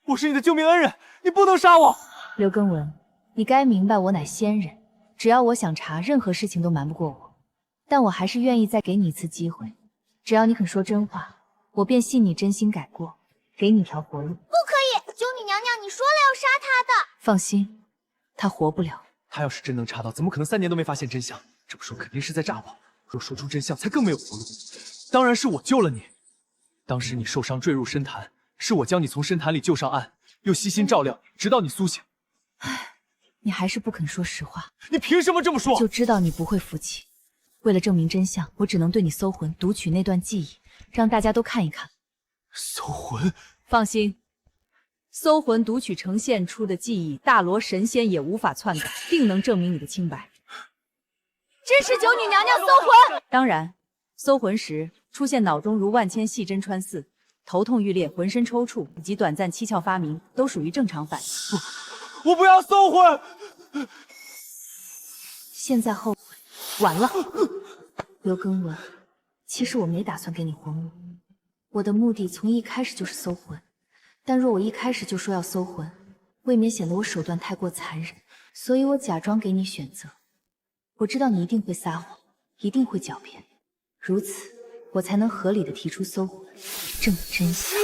我是你的救命恩人，你不能杀我。
刘根文，你该明白我乃仙人，只要我想查，任何事情都瞒不过我。但我还是愿意再给你一次机会，只要你肯说真话，我便信你真心改过，给你条活路。
不可以，九女娘娘，你说了要杀他的。
放心，他活不了。
他要是真能查到，怎么可能3年都没发现真相？这么说肯定是在诈我。若说出真相，才更没有活路。当然是我救了你。当时你受伤坠入深潭，是我将你从深潭里救上岸，又悉心照料，直到你苏醒。
唉，你还是不肯说实话。
你凭什么这么说？
就知道你不会服气。为了证明真相，我只能对你搜魂，读取那段记忆，让大家都看一看。
搜魂？
放心，搜魂读取呈现出的记忆，大罗神仙也无法篡改，定能证明你的清白。
支持九女娘娘搜魂。
当然，搜魂时出现脑中如万千细针穿刺、头痛欲裂、浑身抽搐以及短暂七窍发明，都属于正常反应。
我不要搜魂！
现在后悔晚了。刘根文，其实我没打算给你活路，我的目的从一开始就是搜魂，但若我一开始就说要搜魂，未免显得我手段太过残忍，所以我假装给你选择。我知道你一定会撒谎，一定会狡辩，如此我才能合理的提出搜魂，证明真相。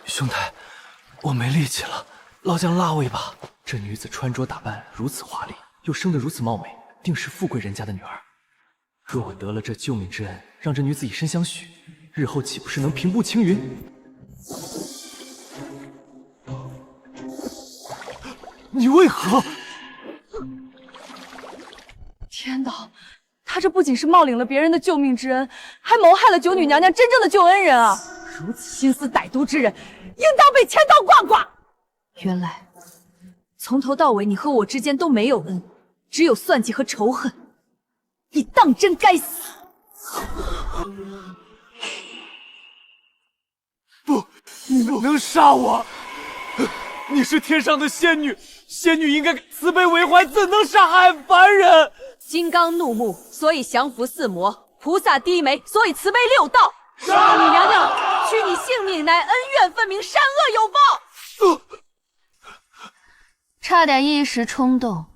兄台，我没力气了，老将拉我一把。这女子穿着打扮如此华丽，又生得如此貌美，定是富贵人家的女儿。若我得了这救命之恩，让这女子以身相许，日后岂不是能平步青云？你为何？
天道，他这不仅是冒领了别人的救命之恩，还谋害了九女娘娘真正的救恩人啊！如此心思歹毒之人，应当被千刀挂挂。
原来从头到尾你和我之间都没有恩，只有算计和仇恨，你当真该死！
不，你不能杀我！你是天上的仙女，仙女应该慈悲为怀，怎能杀害凡人？
金刚怒目，所以降服四魔；菩萨低眉，所以慈悲六道。少女娘娘，取你性命乃恩怨分明，善恶有报。
差点一时冲动，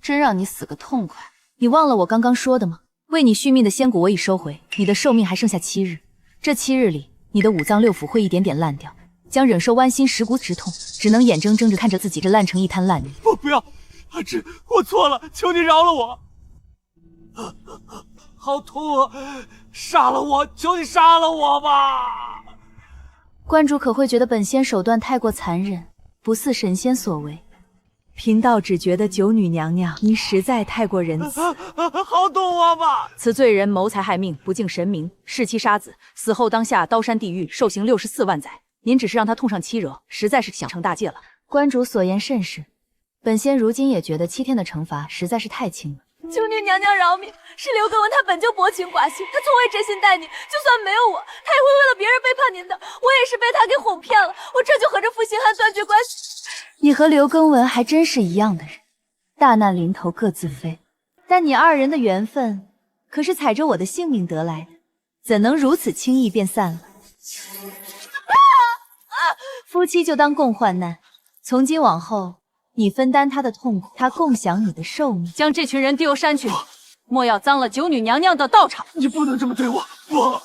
真让你死个痛快。
你忘了我刚刚说的吗？为你续命的仙骨我已收回，你的寿命还剩下7日。这7日里，你的5脏6腑会一点点烂掉，将忍受剜心蚀骨之痛，只能眼睁睁着看着自己这烂成一滩烂泥。
我不要，阿芝，我错了，求你饶了我。好痛啊！杀了我，求你杀了我吧！
观主可会觉得本仙手段太过残忍，不似神仙所为。贫道只觉得九女娘娘您实在太过仁慈。
好懂我吧！
此罪人谋财害命，不敬神明，弑妻杀子，死后当下刀山地狱，受刑64万载。您只是让他痛上7惹，实在是想成大戒了。观主所言甚是，本仙如今也觉得7天的惩罚实在是太轻了。
求女娘娘饶命！是刘根文，他本就薄情寡心，他从未真心待你。就算没有我，他也会为了别人背叛您的。我也是被他给哄骗了，我这就和这负心汉断绝关系。
你和刘根文还真是一样的人，大难临头各自飞。但你2人的缘分可是踩着我的性命得来的，怎能如此轻易便散了？夫妻就当共患难，从今往后，你分担他的痛苦，他共享你的寿命。
将这群人丢山去，莫要脏了九女娘娘的道场。
你不能这么对我，我。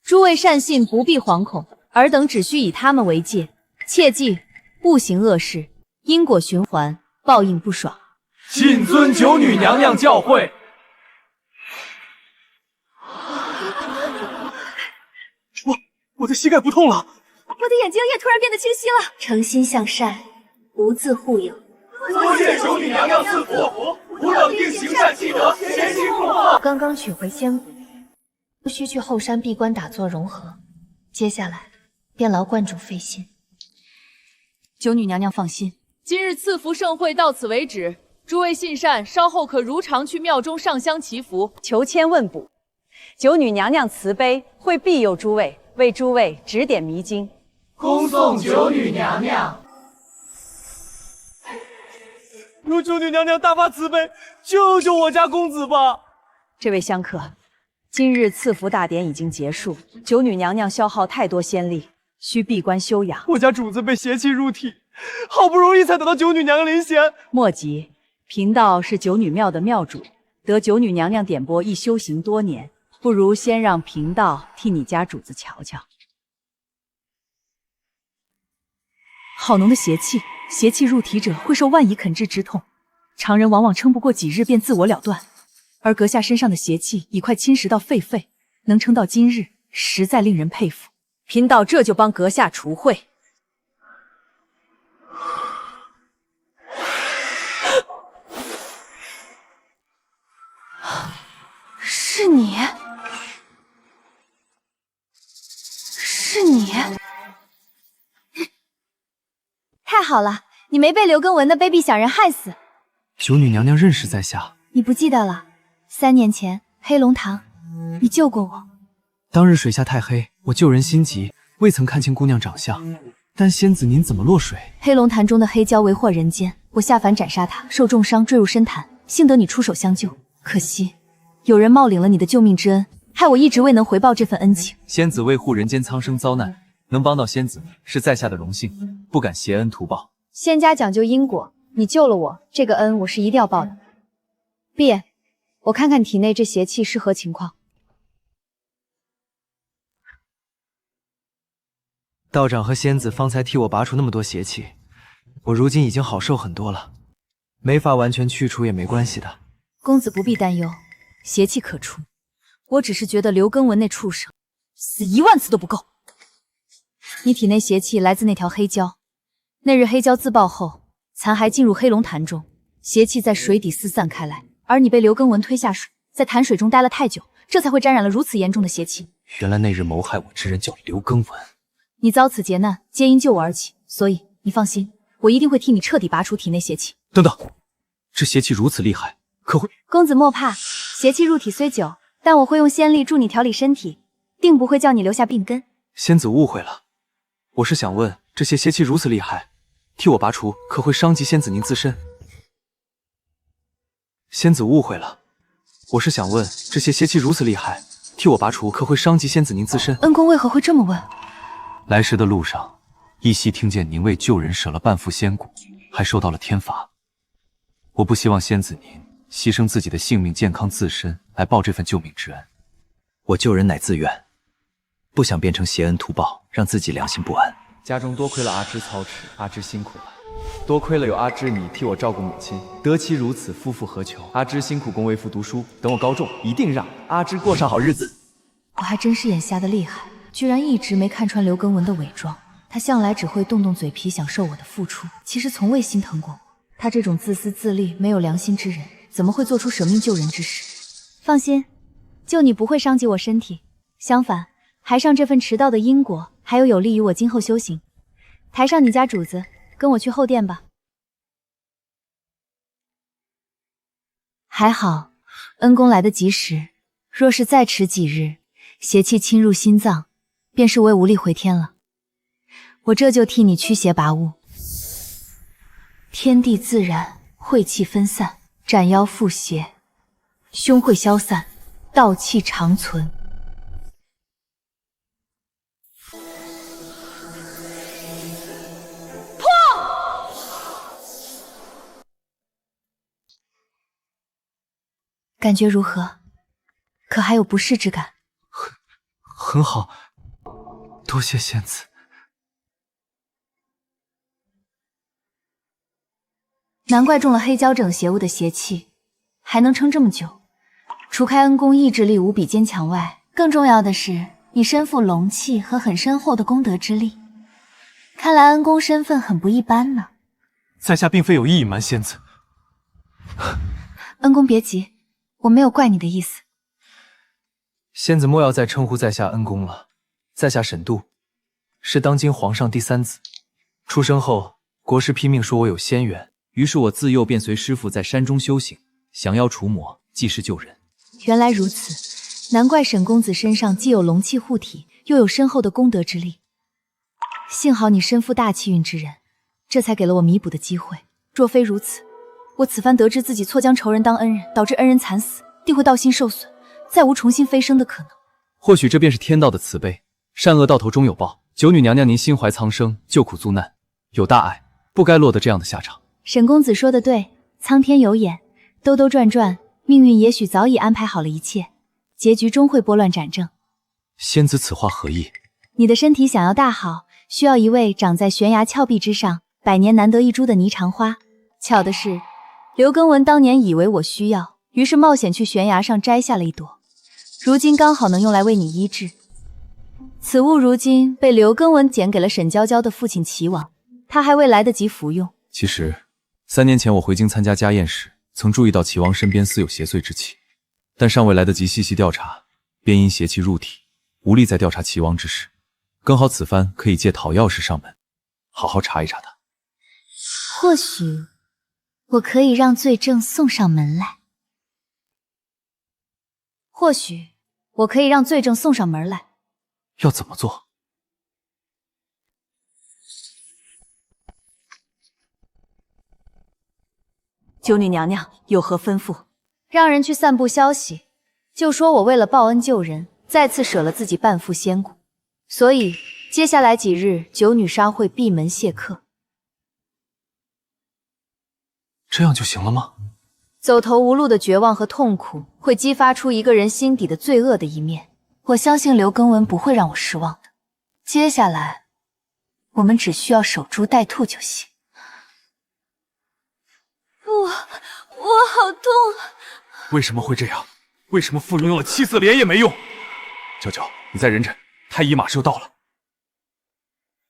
诸位善信不必惶恐，尔等只需以他们为戒，切记不行恶事，因果循环，报应不爽。
谨遵九女娘娘教诲。我的膝盖不痛了，
我的眼睛也突然变得清晰了。
诚心向善，无自护佑。
多谢九女娘娘赐福，吾等定行善积德，前行共贺。
刚刚取回仙骨，不需去后山闭关打坐融合，接下来便劳观主费心。
九女娘娘放心，
今日赐福盛会到此为止，诸位信善稍后可如常去庙中上香祈福。
求签问卜，九女娘娘慈悲，会庇佑诸位，为诸位指点迷津。
恭送九女娘娘。
求九女娘娘大发慈悲，救救我家公子吧！
这位香客，今日赐福大典已经结束，九女娘娘消耗太多仙力，需闭关休养。
我家主子被邪气入体，好不容易才等到九女娘娘临贤。
莫急，贫道是九女庙的庙主，得九女娘娘点拨，亦修行多年，不如先让贫道替你家主子瞧瞧。好浓的邪气，邪气入体者会受万蚁啃制之痛，常人往往撑不过几日便自我了断。而阁下身上的邪气已快侵蚀到肺腑，能撑到今日，实在令人佩服。贫道这就帮阁下除秽。
是你，是你！太好了，你没被刘根文的卑鄙小人害死。
九女娘娘认识在下，
你不记得了？3年前黑龙堂，你救过我。
当日水下太黑，我救人心急，未曾看清姑娘长相。但仙子您怎么落水？
黑龙潭中的黑蛟为祸人间，我下凡斩杀他，受重伤坠入深潭，幸得你出手相救。可惜有人冒领了你的救命之恩，害我一直未能回报这份恩情。
仙子为护人间苍生遭难，能帮到仙子是在下的荣幸，不敢挟恩图报。
仙家讲究因果，你救了我，这个恩我是一定要报的。闭眼，我看看体内这邪气是何情况。
道长和仙子方才替我拔除那么多邪气，我如今已经好受很多了，没法完全去除也没关系的。
公子不必担忧，邪气可除。我只是觉得刘根文那畜生死1万次都不够。你体内邪气来自那条黑蛟，那日黑蛟自爆后，残骸进入黑龙潭中，邪气在水底四散开来，而你被刘根文推下水，在潭水中待了太久，这才会沾染了如此严重的邪气。
原来那日谋害我之人叫刘根文。
你遭此劫难，皆因救我而起，所以你放心，我一定会替你彻底拔除体内邪气。
等等，这邪气如此厉害，可会……
公子莫怕，邪气入体虽久，但我会用仙力助你调理身体，定不会叫你留下病根。
仙子误会了，我是想问，这些邪气如此厉害，替我拔除可会伤及仙子您自身？仙子误会了，我是想问，这些邪气如此厉害，替我拔除可会伤及仙子您自身？
恩公为何会这么问？
来时的路上，依稀听见您为救人舍了半副仙骨，还受到了天罚。我不希望仙子您牺牲自己的性命健康自身来报这份救命之恩。我救人乃自愿，不想变成挟恩图报，让自己良心不安。
家中多亏了阿芝操持，阿芝辛苦了。多亏了有阿芝你替我照顾母亲，得其如此，夫复何求？阿芝辛苦供为父读书，等我高中，一定让阿芝过上好日子。
我还真是眼瞎的厉害，居然一直没看穿刘根文的伪装。他向来只会动动嘴皮享受我的付出，其实从未心疼过我。他这种自私自利、没有良心之人，怎么会做出舍命救人之事？放心，救你不会伤及我身体，相反，还上这份迟到的因果，还有利于我今后修行。抬上你家主子，跟我去后殿吧。还好，恩公来得及时，若是再迟几日，邪气侵入心脏，便是我也无力回天了。我这就替你驱邪拔物。天地自然，晦气分散，斩妖缚邪，凶秽消散，道气长存。感觉如何？可还有不适之感？
很好，多谢仙子。
难怪中了黑胶整邪物的邪气，还能撑这么久。除开恩公意志力无比坚强外，更重要的是你身负龙气和很深厚的功德之力。看来恩公身份很不一般呢。
在下并非有意隐瞒仙子。
恩公别急，我没有怪你的意思。
仙子莫要再称呼在下恩公了，在下沈度，是当今皇上第3子。出生后，国师拼命说我有仙缘，
于是我自幼便随师傅在山中修行，降妖除魔，济世救人。
原来如此，难怪沈公子身上既有龙气护体，又有深厚的功德之力。幸好你身负大气运之人，这才给了我弥补的机会。若非如此，我此番得知自己错将仇人当恩人，导致恩人惨死，定会道心受损，再无重新飞升的可能。
或许这便是天道的慈悲，善恶到头终有报。九女娘娘，您心怀苍生，救苦阻难，有大爱，不该落得这样的下场。
沈公子说的对，苍天有眼，兜兜转转，命运也许早已安排好了一切，结局终会拨乱斩正。
仙子此话何意？
你的身体想要大好，需要一位长在悬崖峭壁之上，百年难得一株的霓裳花。巧的是，刘耕文当年以为我需要，于是冒险去悬崖上摘下了一朵，如今刚好能用来为你医治。此物如今被刘耕文捡给了沈娇娇的父亲齐王，他还未来得及服用。
其实3年前我回京参加家宴时，曾注意到齐王身边似有邪祟之气，但尚未来得及细细调查，便因邪气入体，无力再调查齐王之事。刚好此番可以借讨药师上门，好好查一查他。
或许我可以让罪证送上门来。或许我可以让罪证送上门来。
要怎么做？
九女娘娘有何吩咐？
让人去散布消息，就说我为了报恩救人，再次舍了自己半副仙骨，所以接下来几日九女杀会闭门谢客。
这样就行了吗？
走投无路的绝望和痛苦会激发出一个人心底的罪恶的一面，我相信刘耕文不会让我失望的。接下来我们只需要守株待兔就行。
我好痛啊！
为什么会这样？为什么附庸用了7次连也没用？娇娇，你再忍忍，太医马上就到了。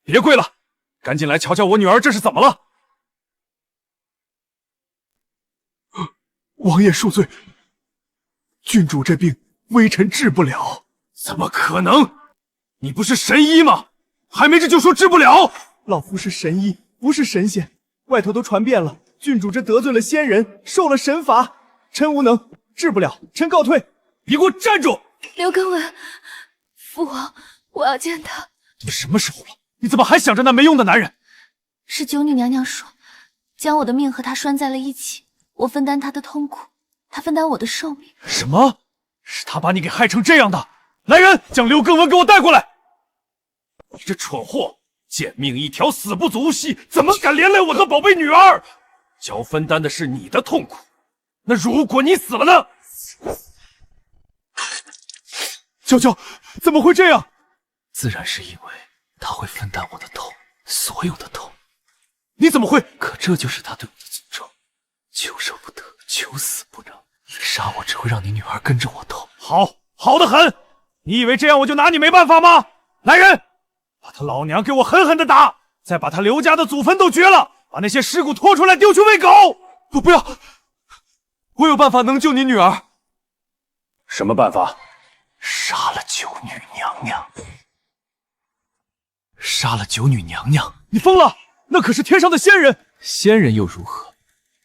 别跪了，赶紧来瞧瞧我女儿这是怎么了。王爷恕罪，郡主这病微臣治不了。怎么可能？你不是神医吗？还没治就说治不了？
老夫是神医，不是神仙，外头都传遍了，郡主这得罪了仙人，受了神罚，臣无能，治不了，臣告退。
你给我站住！
刘耕文，父王，我要见他。
都什么时候了？你怎么还想着那没用的男人？
是九女娘娘说，将我的命和他拴在了一起，我分担他的痛苦，他分担我的寿命。
什么？是他把你给害成这样的？来人，将刘耕文给我带过来！你这蠢货，贱命一条，死不足惜，怎么敢连累我的宝贝女儿？娇分担的是你的痛苦，那如果你死了呢？娇娇，怎么会这样？
自然是因为他会分担我的痛，所有的痛。
你怎么会？
可这就是他对我的诅咒，求生不得，求死不能。你杀我只会让你女儿跟着我痛。
好得很！你以为这样我就拿你没办法吗？来人，把他老娘给我狠狠的打，再把他刘家的祖坟都掘了，把那些尸骨拖出来丢去喂狗！
不要！我有办法能救你女儿。
什么办法？
杀了九女娘娘！杀了九女娘娘！
你疯了！那可是天上的仙人！
仙人又如何？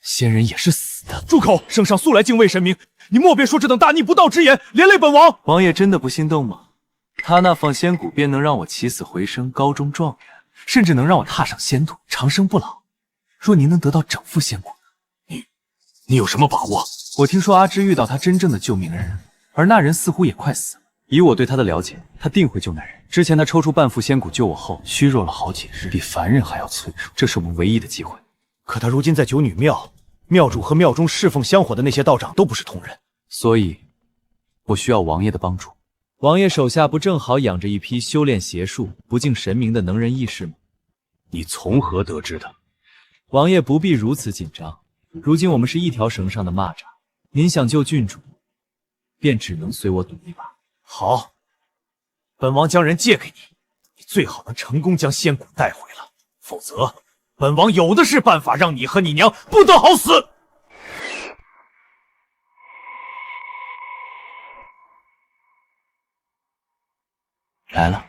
仙人也是死的。
住口！圣上素来敬畏神明，你莫别说这等大逆不道之言，连累本王。
王爷真的不心动吗？他那放仙骨便能让我起死回生，高中状元，甚至能让我踏上仙途，长生不老。若您能得到整副仙骨，
你有什么把握？
我听说阿芝遇到他真正的救命恩人，而那人似乎也快死了。以我对他的了解，他定会救那人。之前他抽出半副仙骨救我后，虚弱了好几日，比凡人还要脆弱。这是我们唯一的机会。
可他如今在九女庙，庙主和庙中侍奉香火的那些道长都不是同人，
所以我需要王爷的帮助。
王爷手下不正好养着一批修炼邪术、不敬神明的能人异士吗？
你从何得知的？
王爷不必如此紧张，如今我们是一条绳上的蚂蚱，您想救郡主，便只能随我赌一把。
好，本王将人借给你，你最好能成功将仙骨带回了，否则本王有的是办法让你和你娘不得好死。
来了，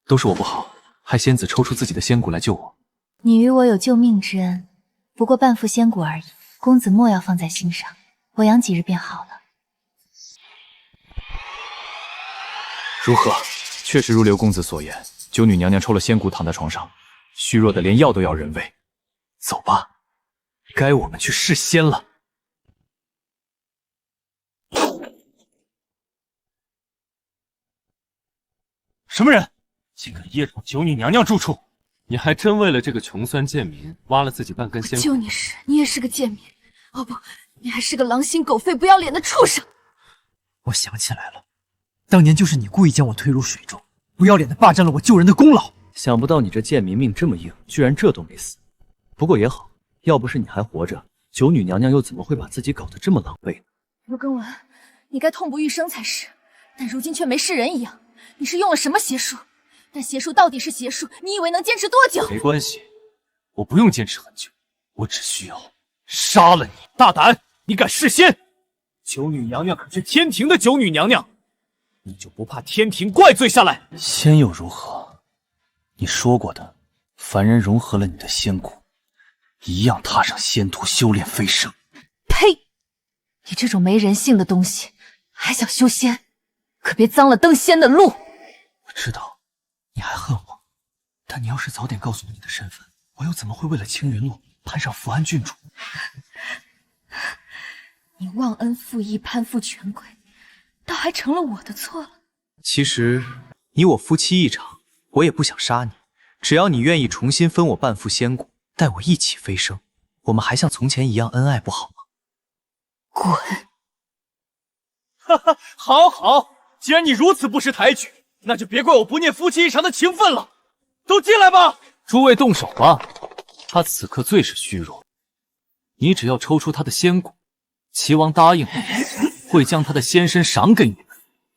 都是我不好，害仙子抽出自己的仙骨来救我。
你与我有救命之恩，不过半副仙骨而已，公子莫要放在心上，我养几日便好了。
如何？确实如刘公子所言，九女娘娘抽了仙骨躺在床上，虚弱的连药都要人喂。走吧，该我们去试仙了。
什么人竟敢夜闯九女娘娘住处？
你还真为了这个穷酸贱民挖了自己半根仙骨？
就你是，你也是个贱民。哦不，你还是个狼心狗肺、不要脸的畜生！
我想起来了，当年就是你故意将我推入水中，不要脸的霸占了我救人的功劳。
想不到你这贱民命这么硬，居然这都没死。不过也好，要不是你还活着，九女娘娘又怎么会把自己搞得这么狼狈呢？
陆根文，你该痛不欲生才是，但如今却没事人一样。你是用了什么邪术？但邪术到底是邪术，你以为能坚持多久？
没关系，我不用坚持很久，我只需要杀了你。大胆，你敢弑仙？九女娘娘可是天庭的九女娘娘，你就不怕天庭怪罪下来？
仙又如何？你说过的，凡人融合了你的仙骨，一样踏上仙途修炼飞升。
呸！你这种没人性的东西，还想修仙？可别脏了登仙的路！
我知道你还恨我，但你要是早点告诉我你的身份，我又怎么会为了青云路攀上福安郡主？
你忘恩负义、攀附权贵，倒还成了我的错了。
其实你我夫妻一场，我也不想杀你，只要你愿意重新分我半副仙骨，带我一起飞升，我们还像从前一样恩爱，不好吗？
滚！
哈哈，好好，既然你如此不识抬举，那就别怪我不念夫妻一场的情分了。都进来吧！
诸位动手吧，他此刻最是虚弱，你只要抽出他的仙骨，齐王答应了，会将他的仙身赏给你们，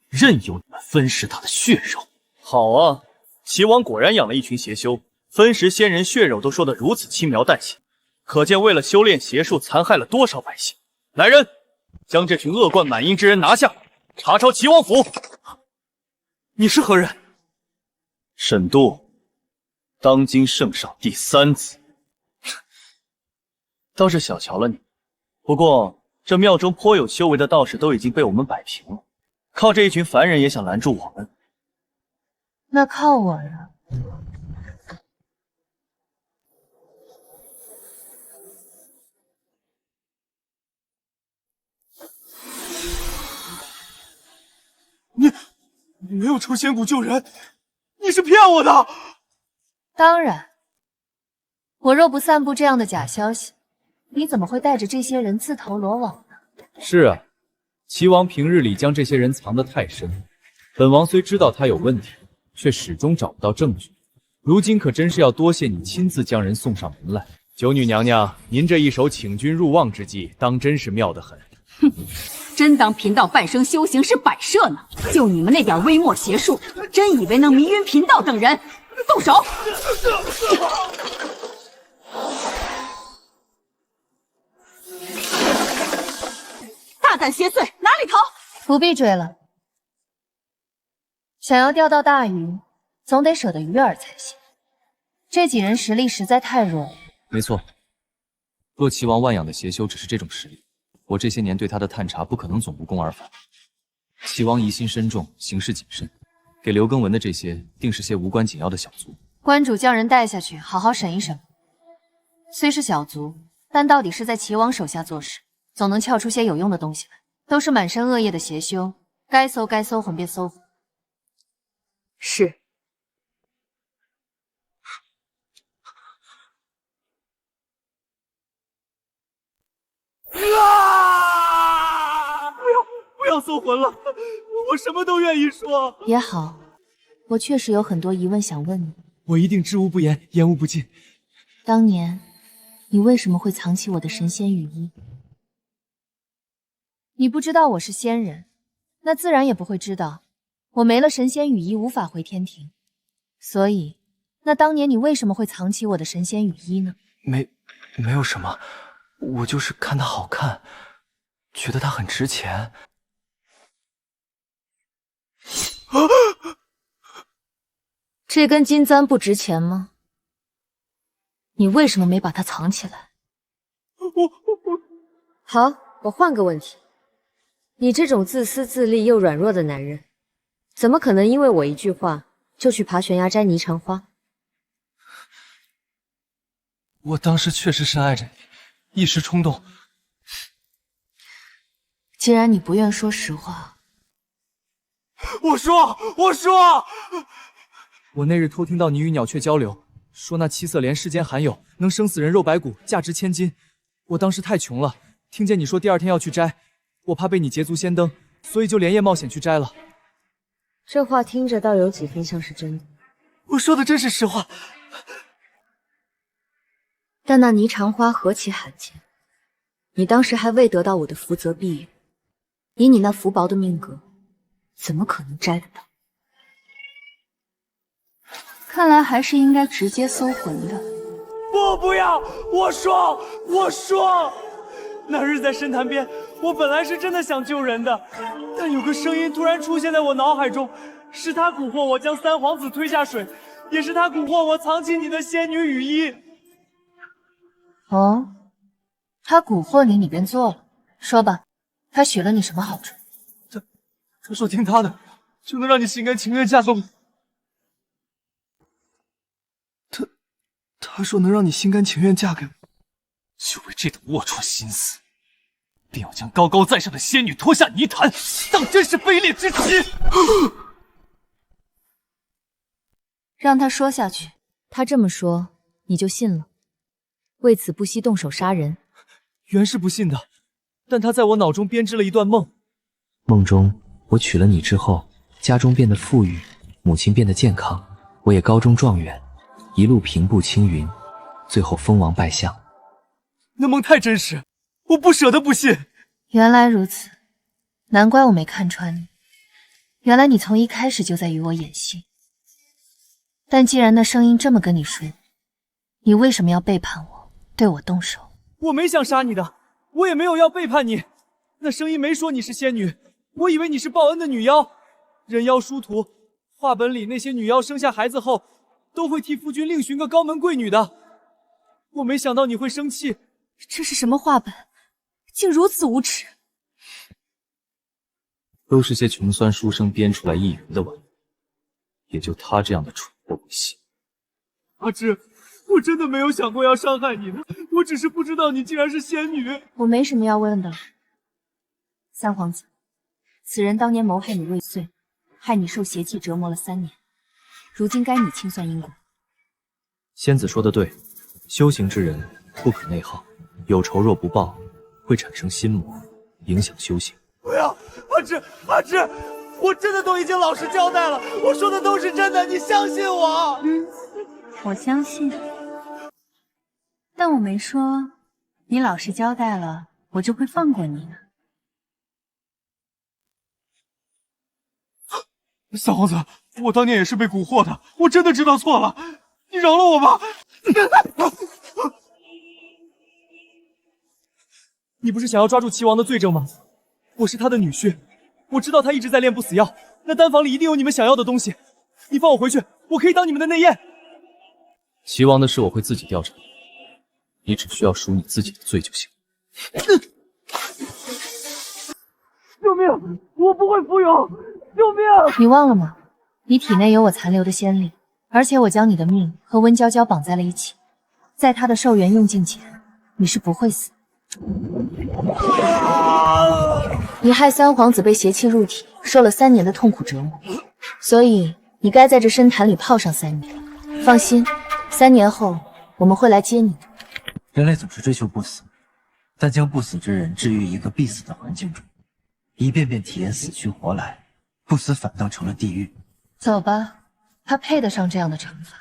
任由你们分食他的血肉。
好啊，齐王果然养了一群邪修，分食仙人血肉都说得如此轻描淡写，可见为了修炼邪术，残害了多少百姓。来人，将这群恶贯满盈之人拿下，查抄齐王府。你是何人？沈度，当今圣上第3子。倒是小瞧了你，不过这庙中颇有修为的道士都已经被我们摆平了，靠这一群凡人也想拦住我们？
那靠我了。
你没有抽仙骨救人，你是骗我的！
当然，我若不散布这样的假消息，你怎么会带着这些人自投罗网呢？
是啊，齐王平日里将这些人藏得太深，本王虽知道他有问题，却始终找不到证据。如今可真是要多谢你亲自将人送上门来。九女娘娘，您这一手请君入瓮之计，当真是妙得很。
哼，真当贫道半生修行是摆设呢？就你们那点微末邪术，真以为能迷晕贫道等人？动手！大胆邪祟，哪里逃？
不必追了。想要钓到大鱼，总得舍得鱼饵才行。这几人实力实在太弱了。
没错，若齐王万养的邪修只是这种实力，我这些年对他的探查不可能总无功而返。齐王疑心深重，行事谨慎，给刘耕文的这些定是些无关紧要的小卒。
关主将人带下去，好好审一审。虽是小卒，但到底是在齐王手下做事，总能撬出些有用的东西来。都是满身恶业的邪修，该搜魂便搜。
是。
不要搜魂了，我什么都愿意说。
也好，我确实有很多疑问想问你。
我一定知无不言，言无不尽。
当年你为什么会藏起我的神仙羽衣？
你不知道我是仙人，那自然也不会知道我没了神仙羽衣无法回天庭。所以，那当年你为什么会藏起我的神仙羽衣呢？
没有什么，我就是看它好看，觉得它很值钱。
这根金簪不值钱吗？你为什么没把它藏起来？
好，我换个问题，你这种自私自利又软弱的男人，怎么可能因为我一句话就去爬悬崖摘霓裳花？
我当时确实深爱着你，一时冲动。
既然你不愿说实话，
我说，
我那日偷听到你与鸟雀交流，说那七色莲世间罕有，能生死人肉白骨，价值千金。我当时太穷了，听见你说第二天要去摘，我怕被你捷足先登，所以就连夜冒险去摘了。
这话听着倒有几分像是真的。
我说的真是实话。
但那霓裳花何其罕见，你当时还未得到我的福泽庇佑，以你那福薄的命格，怎么可能摘得到？看来还是应该直接搜魂的。
不要！我说，那日在深潭边，我本来是真的想救人的，但有个声音突然出现在我脑海中，是他蛊惑我将三皇子推下水，也是他蛊惑我藏起你的仙女羽衣。
哦，他蛊惑你，你便做了。说吧，他许了你什么好处？
他说听他的，就能让你心甘情愿嫁给我。
他说能让你心甘情愿嫁给我，
就为这等龌龊心思，便要将高高在上的仙女拖下泥潭，当真是卑劣之极！
让他说下去，他这么说你就信了，为此不惜动手杀人。
原是不信的，但他在我脑中编织了一段梦。
梦中我娶了你之后，家中变得富裕，母亲变得健康，我也高中状元，一路平步青云，最后封王拜相。
那梦太真实，我不舍得不信。
原来如此，难怪我没看穿你。原来你从一开始就在与我演戏。但既然那声音这么跟你说，你为什么要背叛我，对我动手？
我没想杀你的，我也没有要背叛你。那声音没说你是仙女，我以为你是报恩的女妖。人妖殊途，话本里那些女妖生下孩子后，都会替夫君另寻个高门贵女的。我没想到你会生气。
这是什么话本，竟如此无耻！
都是些穷酸书生编出来一娱的玩意，也就他这样的蠢货会信。
阿芝，我真的没有想过要伤害你的，我只是不知道你竟然是仙女。
我没什么要问的了。三皇子，此人当年谋害你未遂，害你受邪气折磨了3年，如今该你清算因果。
仙子说的对，修行之人不可内耗，有仇若不报，会产生心魔，影响修行。
不要，阿芝，我真的都已经老实交代了，我说的都是真的，你相信我。
我相信，但我没说你老实交代了，我就会放过你呢。
三皇子，我当年也是被蛊惑的，我真的知道错了，你饶了我吧。
你不是想要抓住齐王的罪证吗？我是他的女婿，我知道他一直在炼不死药，那丹房里一定有你们想要的东西。你放我回去，我可以当你们的内验。
齐王的事我会自己调查，你只需要赎你自己的罪就行。
救命！我不会服勇！救命！
你忘了吗？你体内有我残留的仙力，而且我将你的命和温娇娇绑在了一起，在她的寿元用尽前，你是不会死。你害三皇子被邪气入体，受了3年的痛苦折磨，所以你该在这深潭里泡上3年。放心，3年后我们会来接你的。
人类总是追求不死，但将不死之人置于一个必死的环境中，一遍遍体验死去活来，不死反倒成了地狱。
走吧，他配得上这样的惩罚。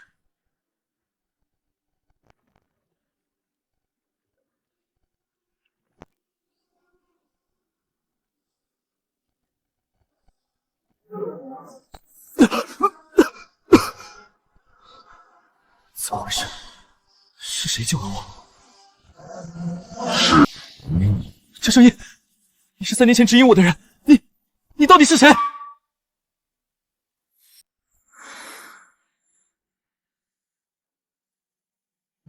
怎么回事？是谁救了我？这声音，你是3年前指引我的人，你到底是谁？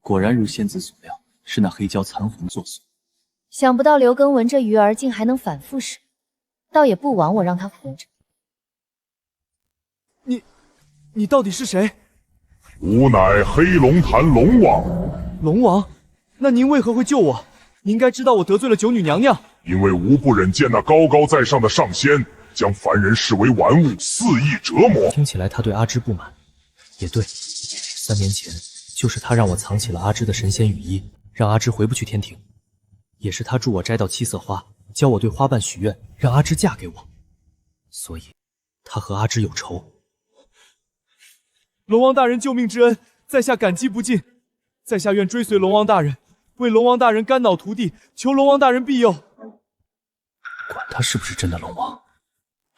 果然如仙子所料，是那黑蛟残魂作祟。
想不到刘根文这鱼儿竟还能反复使用，倒也不枉我让他活着。
你到底是谁？
吾乃黑龙潭龙王。
龙王，那您为何会救我？你应该知道我得罪了九女娘娘。
因为吾不忍见那高高在上的上仙将凡人视为玩物，肆意折磨。
听起来他对阿芝不满，也对，3年前就是他让我藏起了阿芝的神仙羽衣，让阿芝回不去天庭，也是他助我摘到7色花，教我对花瓣许愿，让阿芝嫁给我，所以他和阿芝有仇。
龙王大人救命之恩，在下感激不尽。在下愿追随龙王大人，为龙王大人肝脑涂地，求龙王大人庇佑。
管他是不是真的龙王，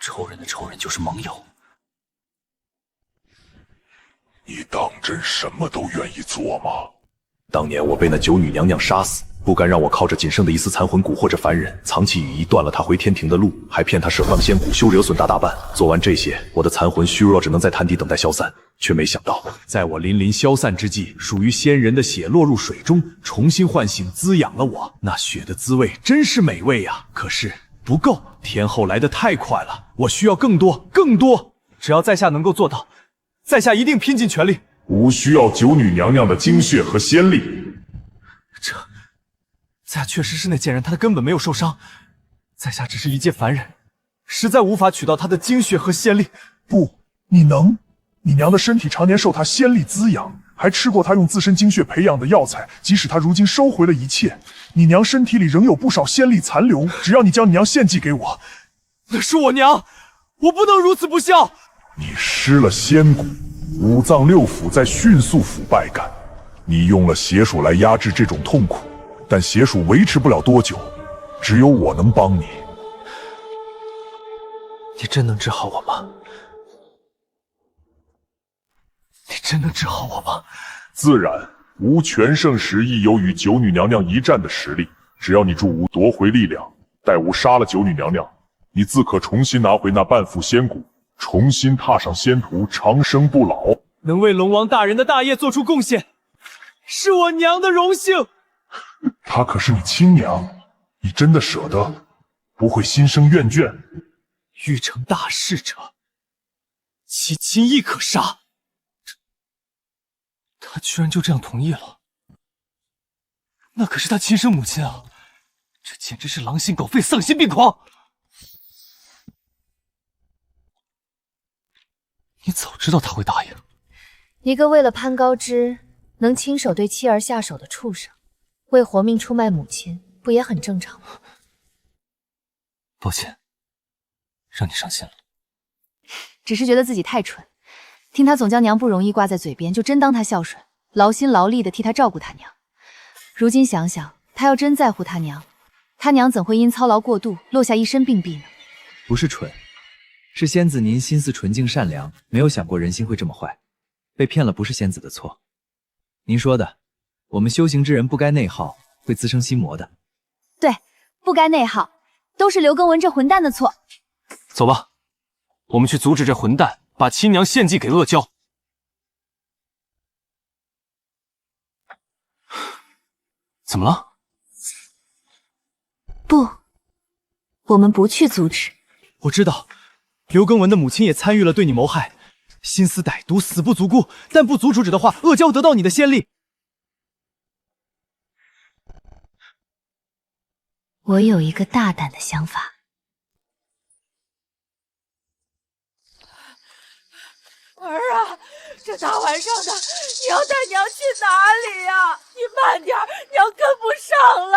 仇人的仇人就是盟友。
你当真什么都愿意做吗？
当年我被那九女娘娘杀死，不甘让我靠着仅剩的一丝残魂蛊惑着凡人，藏起羽衣，断了他回天庭的路，还骗他舍放仙骨，休惹损大半。做完这些，我的残魂虚弱，只能在潭底等待消散。却没想到，在我临消散之际，属于仙人的血落入水中，重新唤醒滋养了我。那血的滋味真是美味呀！可是不够，天后来得太快了，我需要更多，更多。
只要在下能够做到，在下一定拼尽全力。
吾需要九女娘娘的精血和仙力。
在下确实是那贱人，她根本没有受伤。在下只是一介凡人，实在无法取到她的精血和仙力。
不，你能。你娘的身体常年受她仙力滋养，还吃过她用自身精血培养的药材。即使她如今收回了一切，你娘身体里仍有不少仙力残留。只要你将你娘献祭给我，
那是我娘，我不能如此不孝。
你失了仙骨，五脏六腑在迅速腐败感。你用了邪术来压制这种痛苦，但邪术维持不了多久，只有我能帮你。
你真能治好我吗？你真能治好我吗？
自然，吾全盛时亦有与九女娘娘一战的实力。只要你助吾夺回力量，待吾杀了九女娘娘，你自可重新拿回那半副仙骨，重新踏上仙途，长生不老。
能为龙王大人的大业做出贡献，是我娘的荣幸。
她可是你亲娘，你真的舍得？不会心生怨眷？
欲成大事者，其亲亦可杀。他居然就这样同意了，那可是他亲生母亲啊！这简直是狼心狗肺、丧心病狂！你早知道他会答应。
一个为了攀高枝能亲手对妻儿下手的畜生，为活命出卖母亲，不也很正常吗？
抱歉，让你伤心了。
只是觉得自己太蠢，听他总将娘不容易挂在嘴边，就真当他孝顺，劳心劳力的替他照顾他娘。如今想想，他要真在乎他娘，他娘怎会因操劳过度落下一身病弊呢？
不是蠢，是仙子您心思纯净善良，没有想过人心会这么坏。被骗了不是仙子的错。您说的，我们修行之人不该内耗，会滋生心魔的。
对，不该内耗，都是刘根文这混蛋的错。
走吧，我们去阻止这混蛋把亲娘献祭给恶蛟。怎么了？
不，我们不去阻止。
我知道，刘根文的母亲也参与了对你谋害，心思歹毒，死不足顾。但不阻止的话，恶蛟得到你的仙力。
我有一个大胆的想法。
儿啊，这大晚上的，你要带娘去哪里呀？你慢点，娘跟不上了。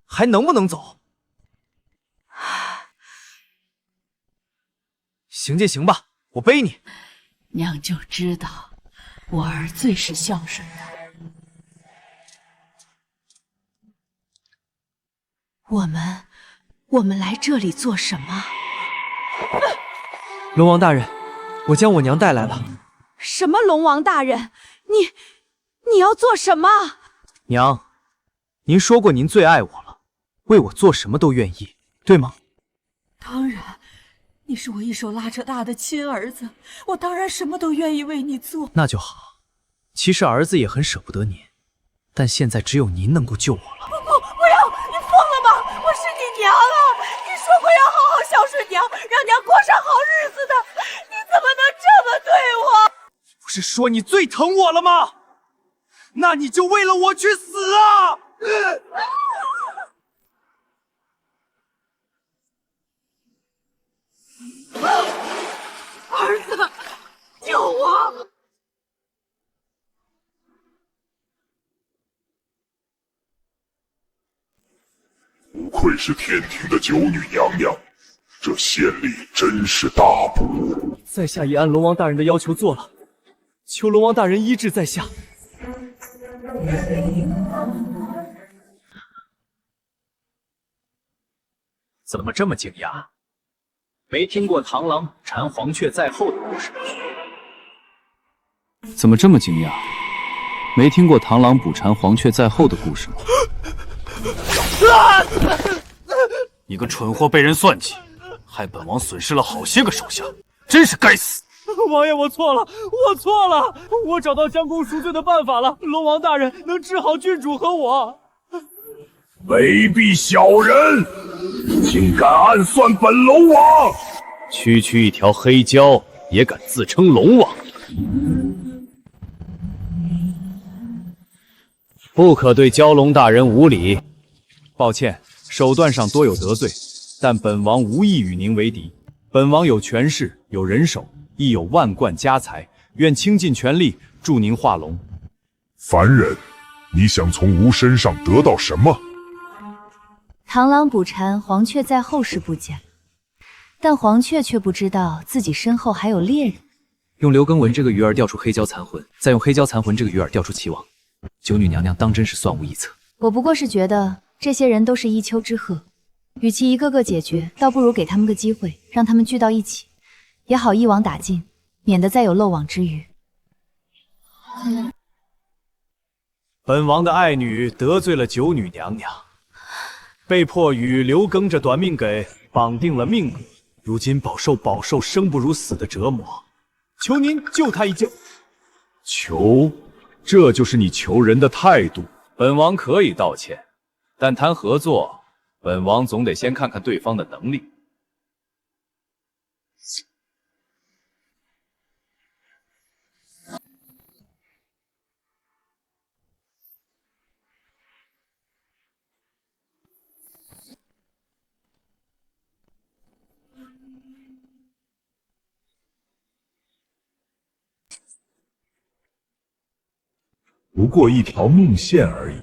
还能不能走？行就行吧，我背你。
娘就知道，我儿最是孝顺的。我们来这里做什么？
龙王大人，我将我娘带来了。
什么龙王大人？你要做什么？
娘，您说过您最爱我了，为我做什么都愿意，对吗？
当然，你是我一手拉扯大的亲儿子，我当然什么都愿意为你做。
那就好。其实儿子也很舍不得您，但现在只有您能够救我了。
不要！你疯了吗？我是你娘啊！你说过要好好孝顺娘，让娘过上好日子的，你怎么能这么对我？
不是说你最疼我了吗？那你就为了我去死啊！
儿子，救我！
不愧是天庭的九女娘娘，这先例真是大补。
在下已按龙王大人的要求做了，求龙王大人医治在下。怎么这么惊讶？没听过螳螂捕蝉，黄雀在后的故事？
怎么这么惊讶？没听过螳螂捕蝉，黄雀在后的故事吗？
你个蠢货，被人算计，害本王损失了好些个手下，真是该死！
王爷，我错了，我找到将功赎罪的办法了。龙王大人能治好郡主和我。
卑鄙小人，竟敢暗算本龙王！
区区一条黑蛟也敢自称龙王？不可对蛟龙大人无礼。
抱歉，手段上多有得罪，但本王无意与您为敌。本王有权势，有人手，亦有万贯家财，愿倾尽全力助您化龙。
凡人，你想从吾身上得到什么？
螳螂捕蝉，黄雀在后是不假，但黄雀却不知道自己身后还有猎人。
用刘耕文这个鱼儿调出黑蛟残魂，再用黑蛟残魂这个鱼儿调出齐王，九女娘娘当真是算无一策。
我不过是觉得这些人都是一丘之貉，与其一个个解决，倒不如给他们个机会，让他们聚到一起，也好一网打尽，免得再有漏网之鱼。
本王的爱女得罪了九女娘娘，被迫与刘耕这短命给绑定了命格，如今饱受生不如死的折磨，求您救她一救。
求，这就是你求人的态度？
本王可以道歉，但谈合作，本王总得先看看对方的能力。
不过一条命线而已。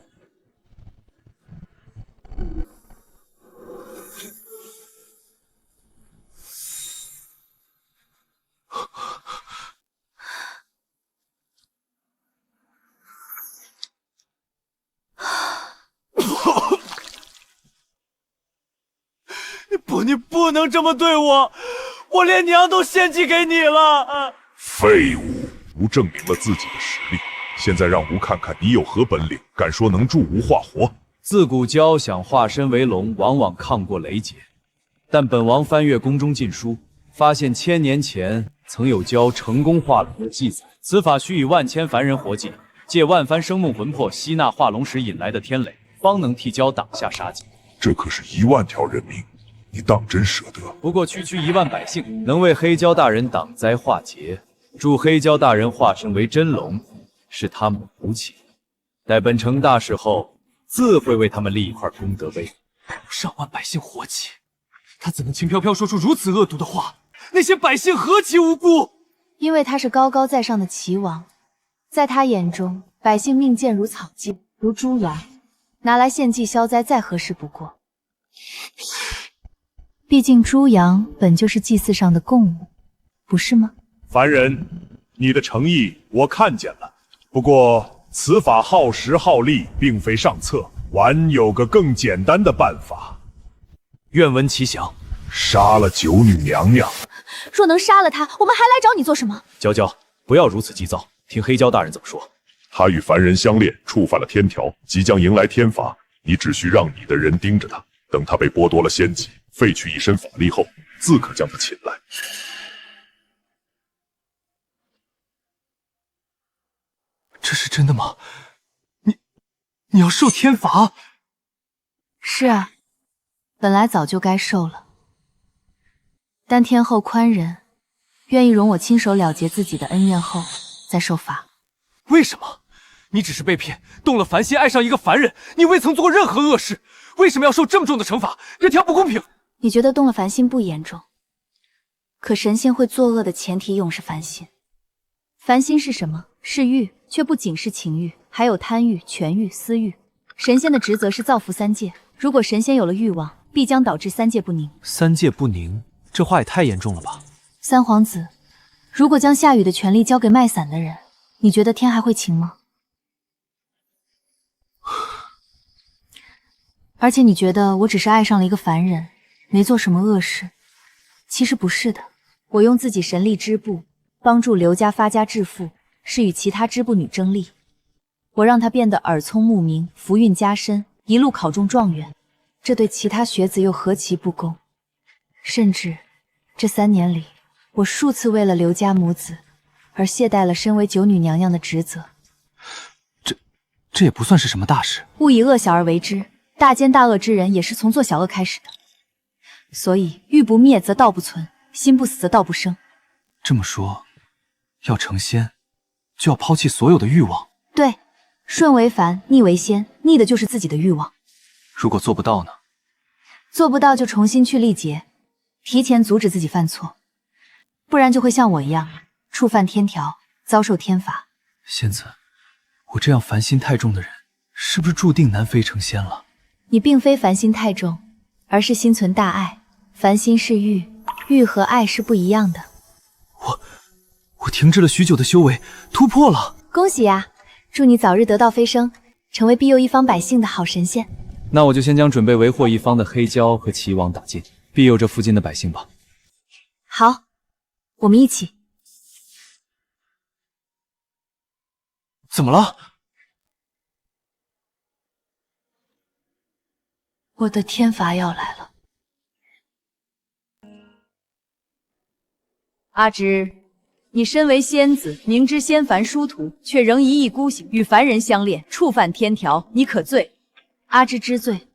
你不能这么对我，我连娘都献祭给你了。
废物！吾证明了自己的实力，现在让吾看看你有何本领，敢说能助吾化活？
自古蛟想化身为龙，往往抗过雷劫。但本王翻阅宫中禁书，发现1000年前曾有蛟成功化龙的记载。此法需以万千凡人活计，借万番生梦魂魄吸纳化龙时引来的天雷，方能替蛟挡下杀机。
这可是1万条人命，你当真舍得？
不过区1万百姓能为黑蛟大人挡灾化劫，助黑蛟大人化身为真龙，是他们的福气。待本成大事后，自会为他们立一块功德碑。
上万百姓活计，他怎能轻飘飘说出如此恶毒的话？那些百姓何其无辜！
因为他是高高在上的齐王，在他眼中，百姓命贱如草芥，如猪羊，拿来献祭消灾再合适不过。毕竟猪羊本就是祭祀上的供物，不是吗？
凡人，你的诚意我看见了，不过此法耗时耗力，并非上策，晚有个更简单的办法。
愿闻其详。
杀了九女娘娘。
若能杀了她，我们还来找你做什么？
娇娇，不要如此急躁，听黑蛟大人怎么说。
他与凡人相恋，触犯了天条，即将迎来天罚。你只需让你的人盯着他，等他被剥夺了仙籍，废去一身法力后，自可将他擒来。
这是真的吗？你要受天罚？
是啊，本来早就该受了，但天后宽仁，愿意容我亲手了结自己的恩怨后再受罚。
为什么？你只是被骗，动了凡心，爱上一个凡人，你未曾做过任何恶事，为什么要受这么重的惩罚？这条不公平！
你觉得动了凡心不严重，可神仙会作恶的前提永是凡心。凡心是什么？是欲，却不仅是情欲，还有贪欲、权欲、私欲。神仙的职责是造福三界，如果神仙有了欲望，必将导致三界不宁。
三界不宁，这话也太严重了吧？
三皇子，如果将下雨的权利交给卖伞的人，你觉得天还会晴吗？而且你觉得我只是爱上了一个凡人，没做什么恶事？其实不是的，我用自己神力织布，帮助刘家发家致富，是与其他织布女争利。我让她变得耳聪目明，福运加身，一路考中状元，这对其他学子又何其不公？甚至这3年里，我数次为了刘家母子而懈怠了身为九女娘娘的职责。
这也不算是什么大事。
勿以恶小而为之，大奸大恶之人也是从做小恶开始的。所以欲不灭则道不存，心不死则道不生。
这么说，要成仙，就要抛弃所有的欲望。
对，顺为凡，逆为仙，逆的就是自己的欲望。
如果做不到呢？
做不到就重新去历劫，提前阻止自己犯错，不然就会像我一样触犯天条，遭受天罚。
仙子，我这样凡心太重的人，是不是注定难飞成仙了？
你并非凡心太重，而是心存大爱。凡心是欲，欲和爱是不一样的。
我停滞了许久的修为突破了，
恭喜呀！祝你早日得道飞升，成为庇佑一方百姓的好神仙。
那我就先将准备为祸一方的黑蛟和齐王打尽，庇佑这附近的百姓吧。
好，我们一起。
怎么了？
我的天罚要来了。
阿芝，你身为仙子，明知仙凡殊途，却仍一意孤行，与凡人相恋，触犯天条，你可罪？
阿芝知罪，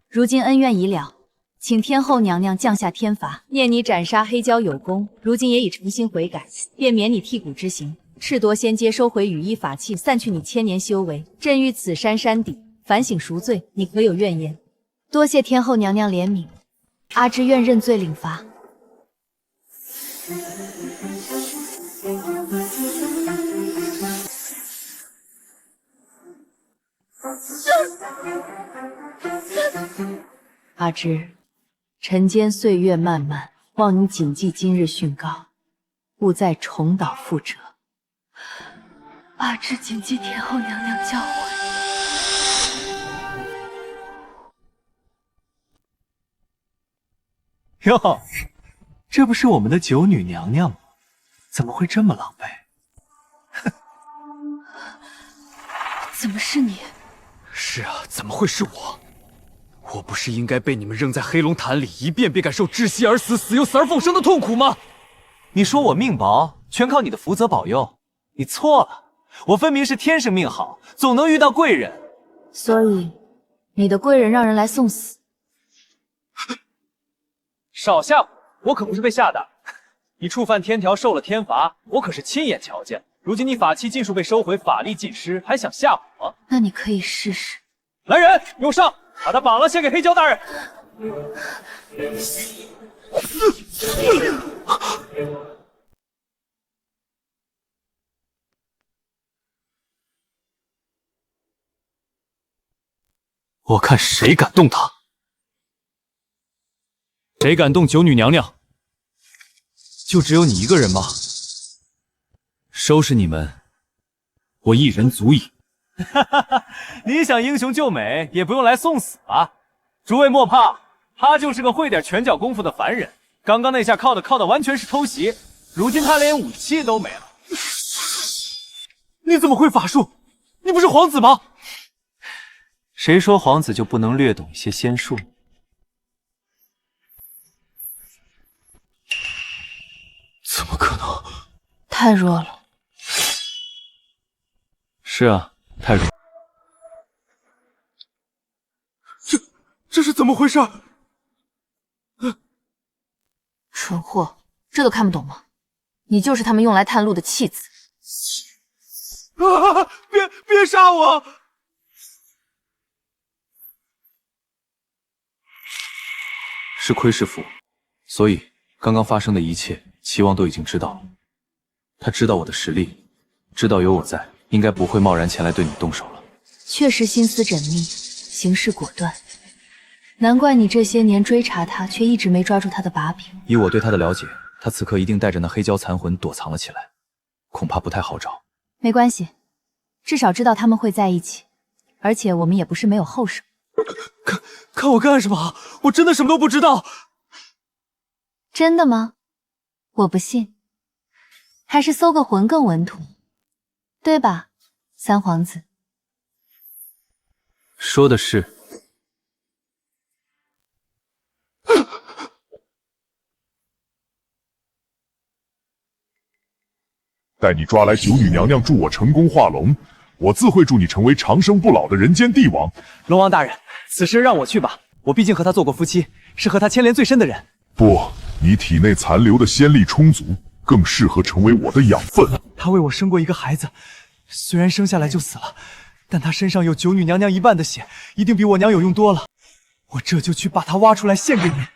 如今恩怨已了，请天后娘娘降下天罚。
念你斩杀黑蛟有功，如今也已诚心悔改，便免你剔骨之刑。赤夺仙阶收回羽衣法器，散去你千年修为，镇于此山山底，反省赎罪，你可有怨言？
多谢天后娘娘怜悯，阿芝愿认罪领罚。阿芝，尘间岁月漫漫，望你谨记今日训告，勿再重蹈覆辙。阿芝谨记天后娘娘教诲。
哟，这不是我们的九女娘娘吗？怎么会这么狼狈？
怎么是你？
是啊，怎么会是我？我不是应该被你们扔在黑龙潭里，一遍遍感受窒息而死，死又死而复生的痛苦吗？
你说我命薄，全靠你的福泽保佑，你错了。我分明是天生命好，总能遇到贵人。
所以，你的贵人让人来送死。
少吓我，我可不是被吓的。你触犯天条，受了天罚，我可是亲眼瞧见。如今你法器尽数被收回，法力尽失，还想吓我？
那你可以试试。
来人，用上，把他绑了，献给黑蛟大人。
我看谁敢动他！
谁敢动九女娘娘？
就只有你一个人吗？收拾你们，我一人足矣。
你想英雄救美，也不用来送死吧？诸位莫怕，
他就是个会点拳脚功夫的凡人。刚刚那下靠的完全是偷袭，如今他连武器都没了。
你怎么会法术？你不是皇子吗？
谁说皇子就不能略懂一些仙术？
怎么可能？
太弱了。
是啊，太弱。
这是怎么回事？
蠢货，这都看不懂吗？你就是他们用来探路的弃子。
啊！别杀我！
是窥视符，所以刚刚发生的一切，齐王都已经知道了。他知道我的实力，知道有我在，应该不会贸然前来对你动手了。
确实心思缜密，行事果断。难怪你这些年追查他，却一直没抓住他的把柄。
以我对他的了解，他此刻一定带着那黑蛟残魂躲藏了起来，恐怕不太好找。
没关系，至少知道他们会在一起，而且我们也不是没有后手。
看我干什么？我真的什么都不知道。
真的吗？我不信。还是搜个魂更稳妥，对吧，三皇子？
说的是。
待你抓来九女娘娘助我成功化龙，我自会助你成为长生不老的人间帝王。
龙王大人，此事让我去吧，我毕竟和他做过夫妻，是和他牵连最深的人。
不，你体内残留的仙力充足，更适合成为我的养分。
他为我生过一个孩子，虽然生下来就死了，但他身上有九女娘娘一半的血，一定比我娘有用多了。我这就去把他挖出来献给你。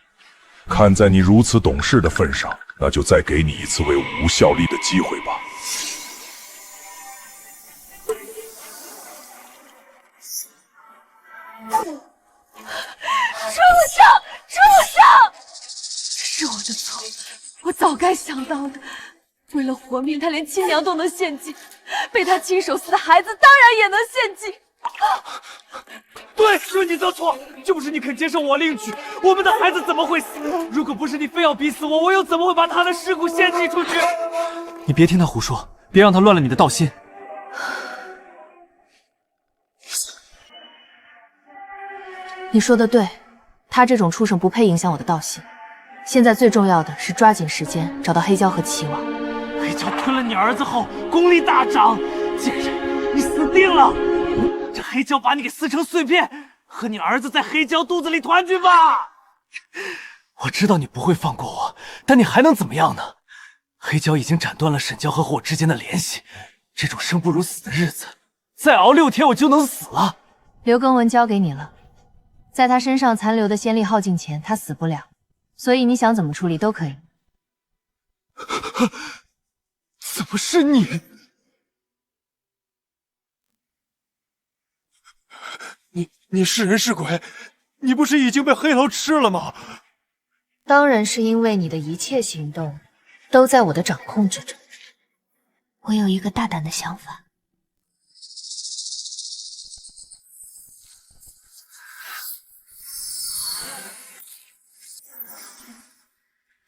看在你如此懂事的份上，那就再给你一次为吾效力的机会吧。
住手！是我的错，我早该想到的。为了活命，他连亲娘都能献祭，被他亲手撕的孩子当然也能献祭。
对，是你的错，就是你肯接受我另娶，我们的孩子怎么会死？如果不是你非要逼死我，我又怎么会把他的尸骨献祭出去？
你别听他胡说，别让他乱了你的道心。
你说的对，他这种畜生不配影响我的道心。现在最重要的是抓紧时间找到黑蛟和齐王。
黑蛟吞了你儿子后，功力大涨，贱人，你死定了！这黑蛟把你给撕成碎片，和你儿子在黑蛟肚子里团聚吧！
我知道你不会放过我，但你还能怎么样呢？黑蛟已经斩断了沈娇和我之间的联系，这种生不如死的日子，再熬6天我就能死了。
刘耕文交给你了，在他身上残留的仙力耗尽前，他死不了，所以你想怎么处理都可以。
怎么是你？你是人是鬼？你不是已经被黑楼吃了吗？
当然是因为你的一切行动都在我的掌控之中。我有一个大胆的想法。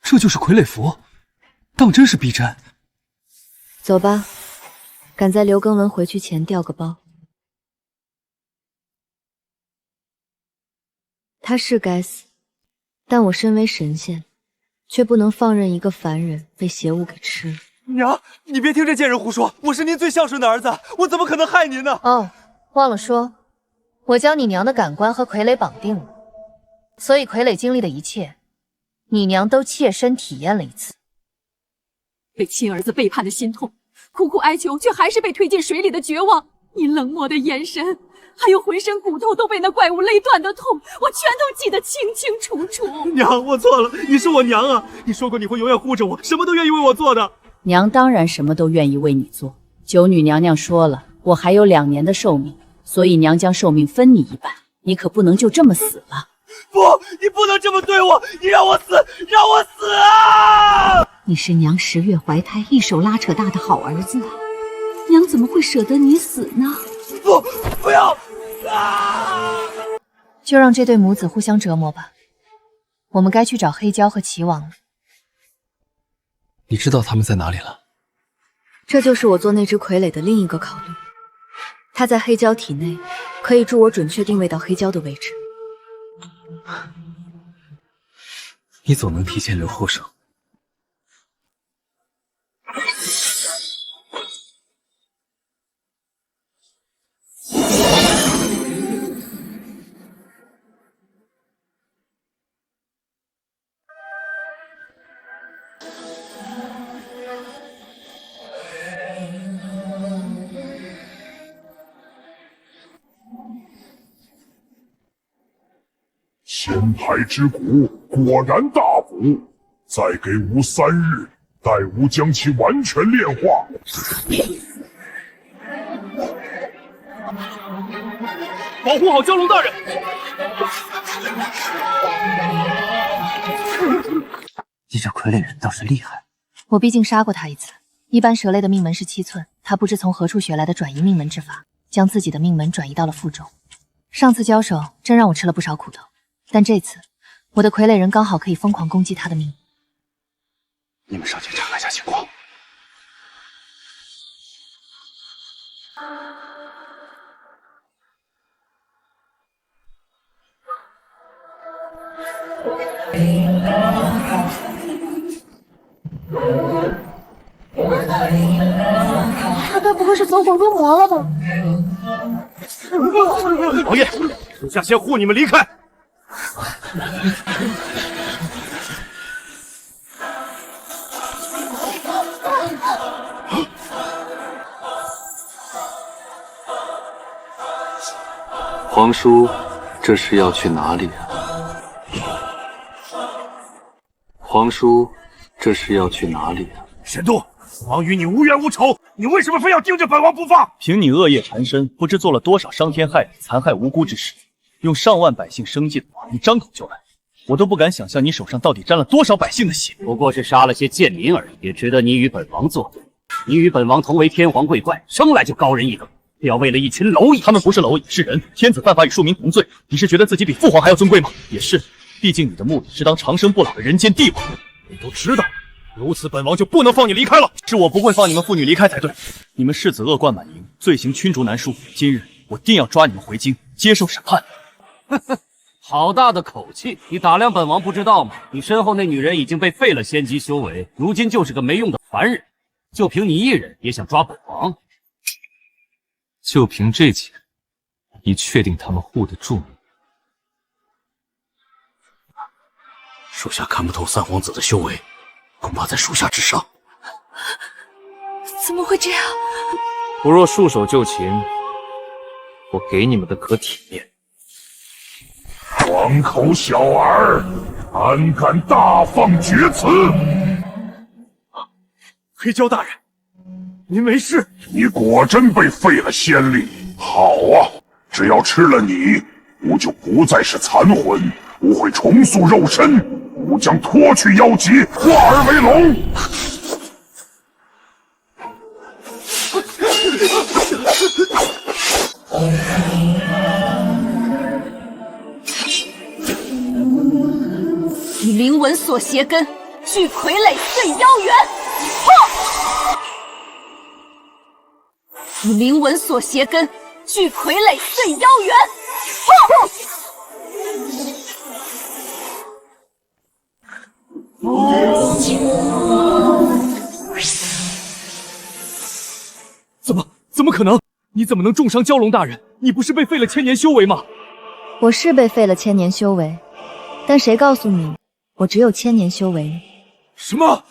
这就是傀儡符，当真是逼真。
走吧，赶在刘耕文回去前调个包。他是该死，但我身为神仙，却不能放任一个凡人被邪物给吃了。
娘，你别听这贱人胡说，我是您最孝顺的儿子，我怎么可能害您呢？
哦，忘了说，我将你娘的感官和傀儡绑定了，所以傀儡经历的一切，你娘都切身体验了一次。
被亲儿子背叛的心痛，苦苦哀求却还是被推进水里的绝望，你冷漠的眼神，还有浑身骨头都被那怪物勒断的痛，我全都记得清清楚楚。
娘，我错了，你是我娘啊！你说过你会永远护着我，什么都愿意为我做的。
娘当然什么都愿意为你做。九女娘娘说了，我还有2年的寿命，所以娘将寿命分你一半，你可不能就这么死了。
不，你不能这么对我，你让我死，让我死啊！
你是娘10月怀胎，一手拉扯大的好儿子啊，娘怎么会舍得你死呢？
不要！
就让这对母子互相折磨吧。我们该去找黑蛟和齐王了。
你知道他们在哪里了？
这就是我做那只傀儡的另一个考虑。他在黑蛟体内，可以助我准确定位到黑蛟的位置。
你总能提前留后手。
仙台之谷果然大补，再给吾3日，待吾将其完全炼化。
保护好蛟龙大人！
你这傀儡人倒是厉害。
我毕竟杀过他一次。一般蛇类的命门是7寸，他不知从何处学来的转移命门之法，将自己的命门转移到了腹中。上次交手真让我吃了不少苦头。但这次，我的傀儡人刚好可以疯狂攻击他的命。
你们上去查看下情况。
他该不会是走火入魔了吧？
王爷，属下先护你们离开。
皇叔，这是要去哪里啊？皇叔，这是要去哪里啊？
沈度，王与你无冤无仇，你为什么非要盯着本王不放？
凭你恶业缠身，不知做了多少伤天害理、残害无辜之事，用上万百姓生计的话，你张口就来，我都不敢想象你手上到底沾了多少百姓的血。
不过是杀了些贱民而已，也值得你与本王作对。你与本王同为天皇贵怪，生来就高人一等，不要为了一群蝼蚁。
他们不是蝼蚁，是人。天子犯法与庶民同罪，你是觉得自己比父皇还要尊贵吗？也是，毕竟你的目的是当长生不老的人间帝王。
你都知道，如此本王就不能放你离开了。
是我不会放你们父女离开才对。你们世子恶贯满盈，罪行罄竹难书。今日我定要抓你们回京接受审判。
好大的口气！你打量本王不知道吗？你身后那女人已经被废了仙级修为，如今就是个没用的凡人。就凭你一人也想抓本王？
就凭这几人，你确定他们护得住你？
属下看不透三皇子的修为，恐怕在属下之上。
怎么会这样？
不若束手就擒，我给你们的可体面。
黄口小儿，胆敢大放厥词！
黑蛟大人，您没事？
你果真被废了仙力，好啊！只要吃了你，吾就不再是残魂，吾会重塑肉身，吾将脱去妖疾，化而为龙。
以灵纹所挟根，聚傀儡碎妖元。以灵纹所挟根，聚傀儡碎妖元。
怎么可能？你怎么能重伤蛟龙大人？你不是被废了1000年修为吗？
我是被废了1000年修为，但谁告诉你我只有1000年修为呢？
什么？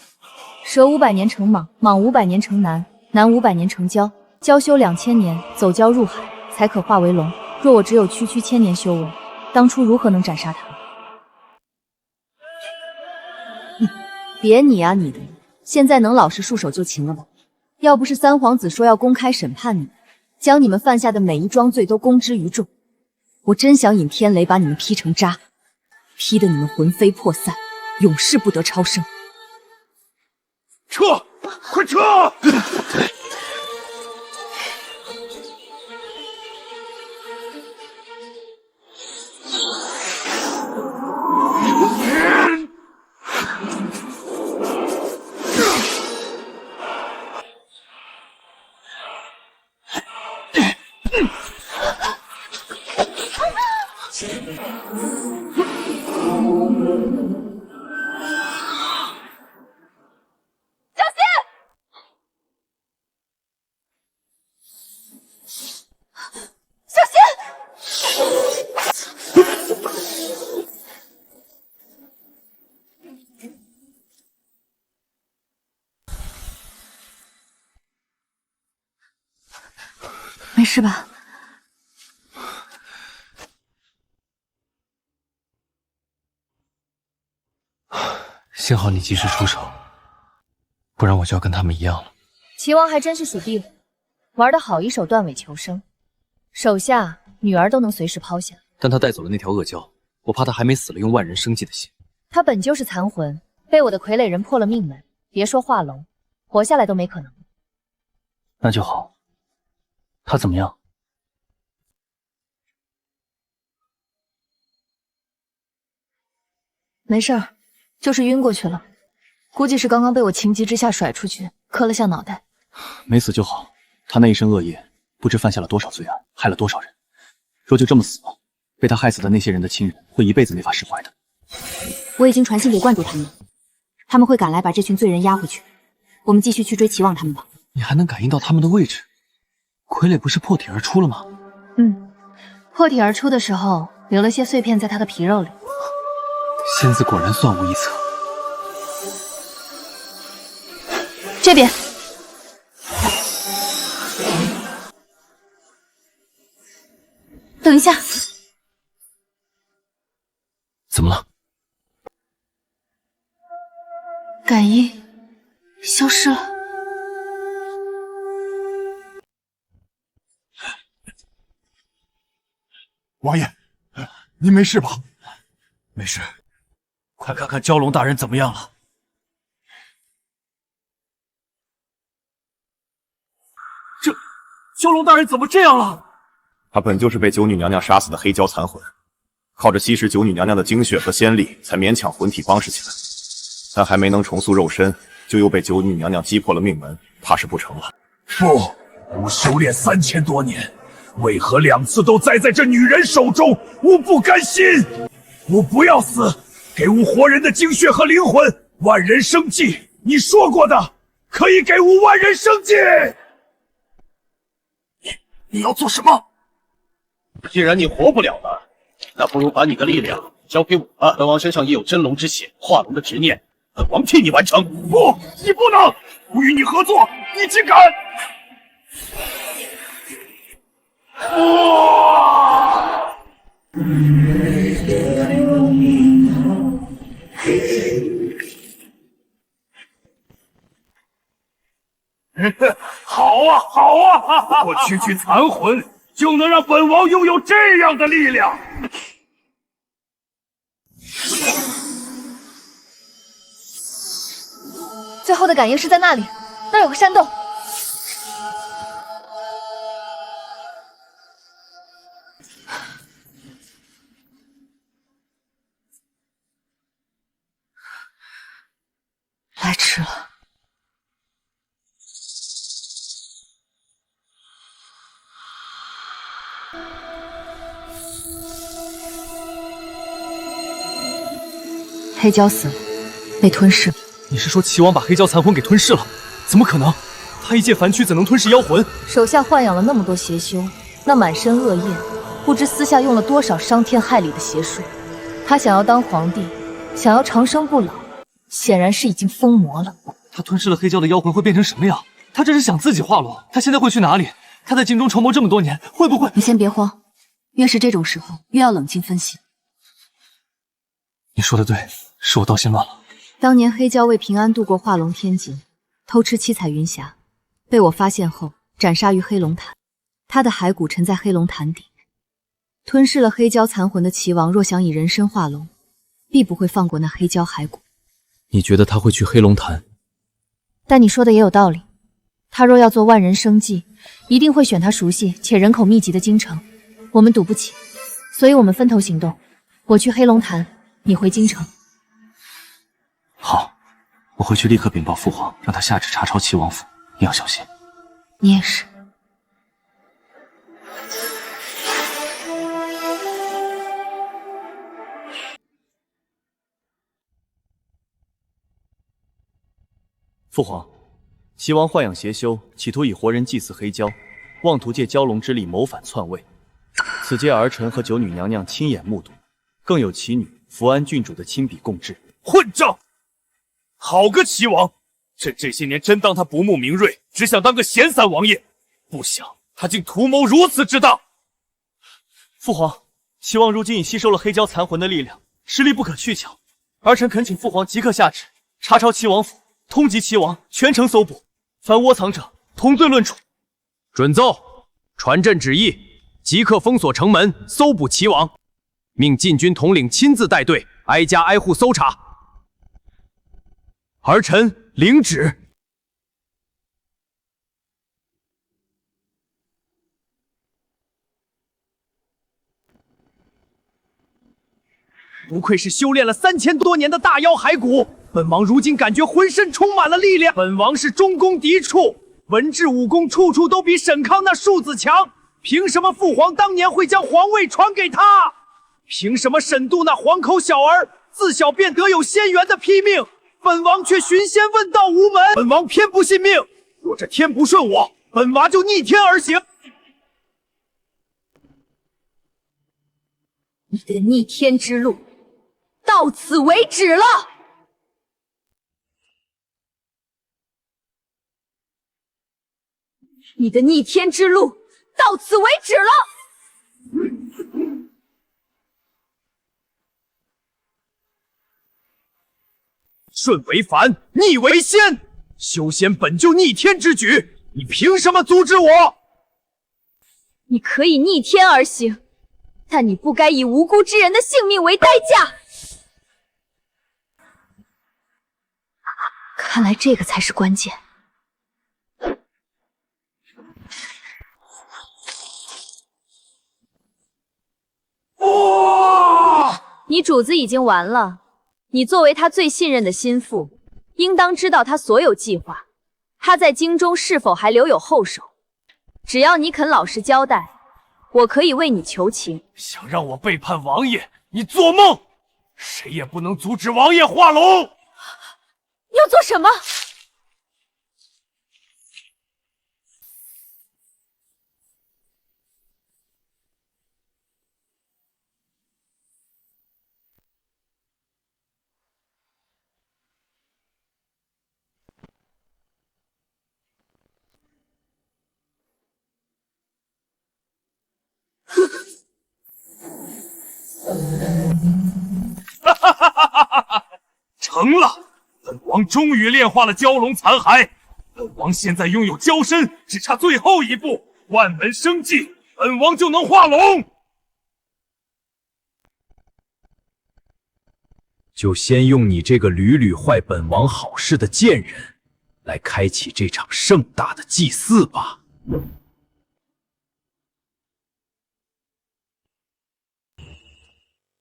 蛇500年成蟒，蟒500年成男，男500年成蛟，蛟修2000年，走蛟入海，才可化为龙。若我只有区1000年修为，当初如何能斩杀他？别你啊你的，现在能老实束手就擒了吧？要不是三皇子说要公开审判你们，将你们犯下的每一桩罪都公之于众，我真想引天雷把你们劈成渣，劈得你们魂飞魄散，永世不得超生。
撤！快撤！
没事吧？
幸好你及时出手，不然我就要跟他们一样了。
齐王还真是属地虎，玩得好，一手断尾求生，手下女儿都能随时抛下。
但他带走了那条恶蛟，我怕他还没死了用万人生计的心。
他本就是残魂，被我的傀儡人破了命门，别说化龙，活下来都没可能。
那就好。他怎么样？
没事儿，就是晕过去了，估计是刚刚被我情急之下甩出去，磕了下脑袋。
没死就好。他那一身恶业，不知犯下了多少罪案，害了多少人。若就这么死了，被他害死的那些人的亲人会一辈子没法释怀的。
我已经传信给观主他们，他们会赶来把这群罪人押回去。我们继续去追齐望他们吧。
你还能感应到他们的位置？傀儡不是破体而出了吗？
破体而出的时候，留了些碎片在他的皮肉里。
仙子果然算无一策。
这边。等一下。
怎么了？
感应消失了。
王爷，您没事吧？
没事，快看看蛟龙大人怎么样了。
蛟龙大人怎么这样了？
他本就是被九女娘娘杀死的黑蛟残魂，靠着吸食九女娘娘的精血和仙力，才勉强魂体帮实起来。但还没能重塑肉身，就又被九女娘娘击破了命门，怕是不成了。
不，吾修炼3000多年，为何2次都栽在这女人手中？吾不甘心！吾不要死，给吾活人的精血和灵魂，万人生计。你说过的，可以给吾万人生计。你要做什么？
既然你活不了了，那不如把你的力量交给我吧。本王身上也有真龙之血，化龙的执念，本王替你完成。
不，你不能！不与你合作，你竟敢！好啊，好啊！我区区残魂就能让本王拥有这样的力量。
最后的感应是在那里，那儿有个山洞。来迟了。黑蛟死了，被吞噬了。
你是说齐王把黑蛟残魂给吞噬了？怎么可能？他一介凡躯怎能吞噬妖魂？
手下豢养了那么多邪修，那满身恶业，不知私下用了多少伤天害理的邪术。他想要当皇帝，想要长生不老，显然是已经疯魔了。
他吞噬了黑蛟的妖魂会变成什么样？他这是想自己化龙？他现在会去哪里？他在京中筹谋这么多年，会不会……
你先别慌，越是这种时候，越要冷静分析。
你说的对，是我道心乱了。
当年黑蛟为平安渡过化龙天劫，偷吃七彩云霞，被我发现后斩杀于黑龙潭。他的骸骨沉在黑龙潭底，吞噬了黑蛟残魂的齐王，若想以人身化龙，必不会放过那黑蛟骸骨。
你觉得他会去黑龙潭？
但你说的也有道理，他若要做万人生计，一定会选他熟悉且人口密集的京城，我们赌不起，所以我们分头行动。我去黑龙潭，你回京城。
好，我回去立刻禀报父皇，让他下旨查抄齐王府，你要小心。
你也是。
父皇，齐王豢养邪修，企图以活人祭祀黑蛟，妄图借蛟龙之力谋反篡位。此皆儿臣和九女娘娘亲眼目睹，更有其女福安郡主的亲笔供制。
混账！好个齐王！朕这些年真当他不慕明锐，只想当个闲散王爷，不想
他竟图谋如此之大！父皇，齐王如今已吸收了黑蛟残魂的力量，实力不可去抢。儿臣恳请父皇即刻下旨，查抄齐王府，通缉齐王，全城搜捕，凡窝藏者，同罪论处。
准奏，传朕旨意，即刻封锁城门，搜捕齐王，命禁军统领亲自带队，挨家挨户搜查。儿臣领旨。不愧是修炼了3000多年的大妖骸骨，本王如今感觉浑身充满了力量。本王是中宫嫡庶，文治武功处处都比沈康那庶子强。凭什么父皇当年会将皇位传给他？凭什么沈度那黄口小儿自小便得有仙缘的批命，本王却寻仙问道无门？本王偏不信命，若这天不顺我，本王就逆天而行。
你的逆天之路到此为止了。你的逆天之路到此为止了。
顺为凡，逆为仙，修仙本就逆天之举，你凭什么阻止我？
你可以逆天而行，但你不该以无辜之人的性命为代价。看来这个才是关键。你主子已经完了，你作为他最信任的心腹，应当知道他所有计划。他在京中是否还留有后手？只要你肯老实交代，我可以为你求情。
想让我背叛王爷，你做梦！谁也不能阻止王爷化龙！
要做什么？
成了！本王终于炼化了蛟龙残骸，本王现在拥有蛟身，只差最后一步，万门生技，本王就能化龙。
就先用你这个屡屡坏本王好事的贱人，来开启这场盛大的祭祀吧。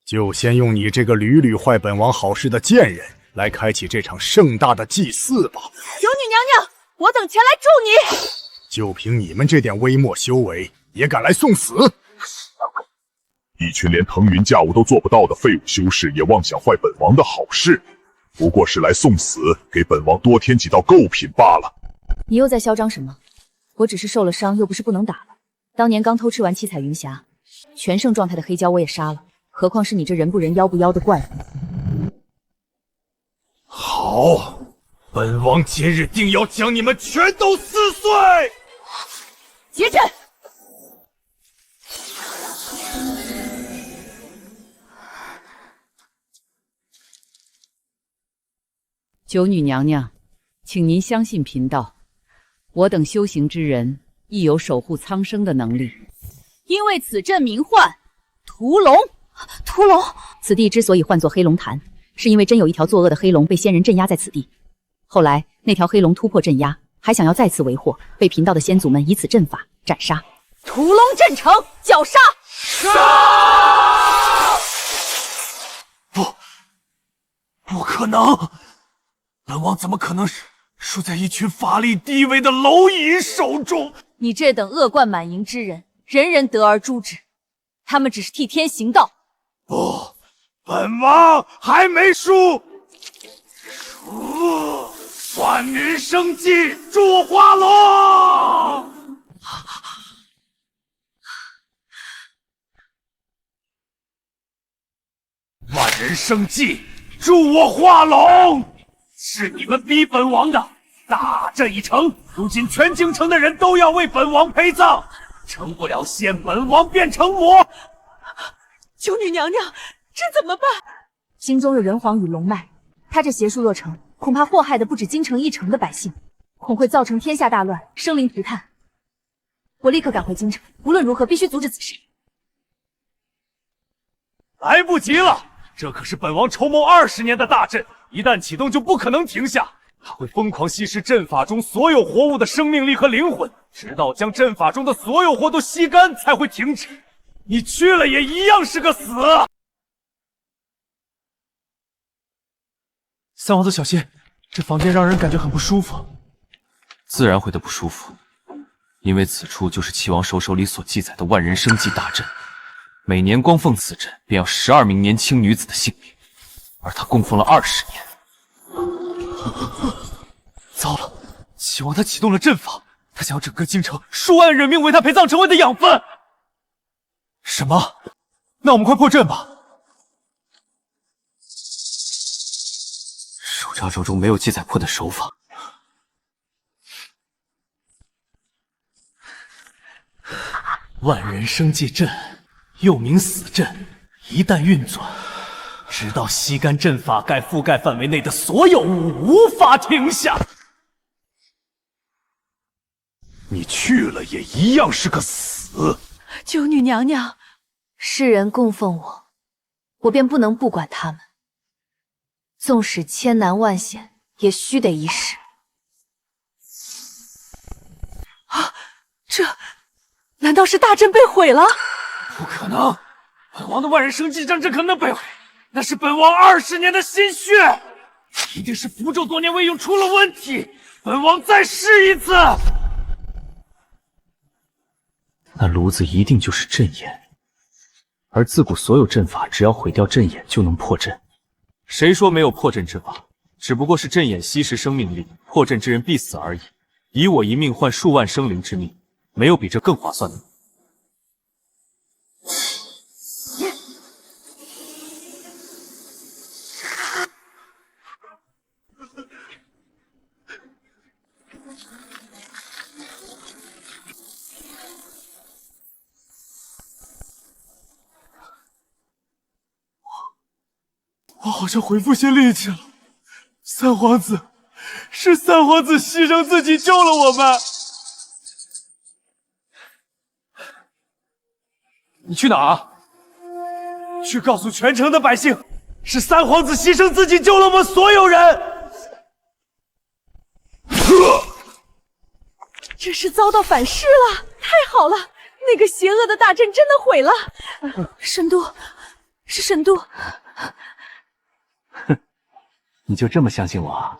就先用你这个屡屡坏本王好事的贱人来开启这场盛大的祭祀吧。
九女娘娘，我等前来助你。
就凭你们这点微末修为，也敢来送死？
一群连腾云驾雾都做不到的废物修士，也妄想坏本王的好事，不过是来送死，给本王多添几道贡品罢了。
你又在嚣张什么？我只是受了伤，又不是不能打了。当年刚偷吃完七彩云霞，全盛状态的黑蛟我也杀了。何况是你这人不人妖不妖的怪物。
好，本王今日定要将你们全都撕碎！
结阵！
九女娘娘，请您相信贫道，我等修行之人亦有守护苍生的能力。
因为此阵名唤屠龙。屠龙，此地之所以唤作黑龙潭，是因为真有一条作恶的黑龙被仙人镇压在此地。后来那条黑龙突破镇压，还想要再次为祸，被贫道的仙祖们以此阵法斩杀。屠龙镇城，绞杀！
不可能！本王怎么可能输在一群法力低微的蝼蚁手中？
你这等恶贯满盈之人，人人得而诛之，他们只是替天行道。
不，本王还没输！万人生计，助化龙！万人生计，助我化龙！是你们逼本王的！大这一城，如今全京城的人都要为本王陪葬，
成不了仙，本王变成魔。
九女娘娘，这怎么办？
心中有人皇与龙脉，他这邪术若成，恐怕祸害的不止京城一城的百姓，恐会造成天下大乱，生灵涂炭。我立刻赶回京城，无论如何必须阻止此事。
来不及了，这可是本王筹谋20年的大阵，一旦启动就不可能停下。它会疯狂吸食阵法中所有活物的生命力和灵魂，直到将阵法中的所有活都吸干才会停止。你去了也一样是个死。
三王子小心，这房间让人感觉很不舒服。
自然会的不舒服，因为此处就是齐王手里所记载的万人生计大阵，每年光奉此阵便要12名年轻女子的性命，而他供奉了20年。
糟了，齐王他启动了阵法，他想要整个京城数万人命为他陪葬成为的养分。什么？那我们快破阵吧。
手札咒中没有记载破的手法。
万人生计阵，又名死阵，一旦运转，直到吸干阵法盖覆盖范围内的所有物，无法停下。
你去了也一样是个死。
九女娘娘，
世人供奉我，我便不能不管他们。纵使千难万险，也须得一试。
啊，这难道是大阵被毁了？
不可能，本王的万人生计阵怎可能被毁？那是本王20年的心血，一定是符咒多年未用出了问题。本王再试一次。
那炉子一定就是阵眼，而自古所有阵法，只要毁掉阵眼就能破阵。
谁说没有破阵之法？只不过是阵眼吸食生命力，破阵之人必死而已。以我一命换数万生灵之命，没有比这更划算的。
我好像恢复些力气了。三皇子，是三皇子牺牲自己救了我们。
你去哪儿？去告诉全城的百姓，是三皇子牺牲自己救了我们所有人。
这是遭到反噬了，太好了！那个邪恶的大阵真的毁了。神都，是神都。
你就这么相信我啊？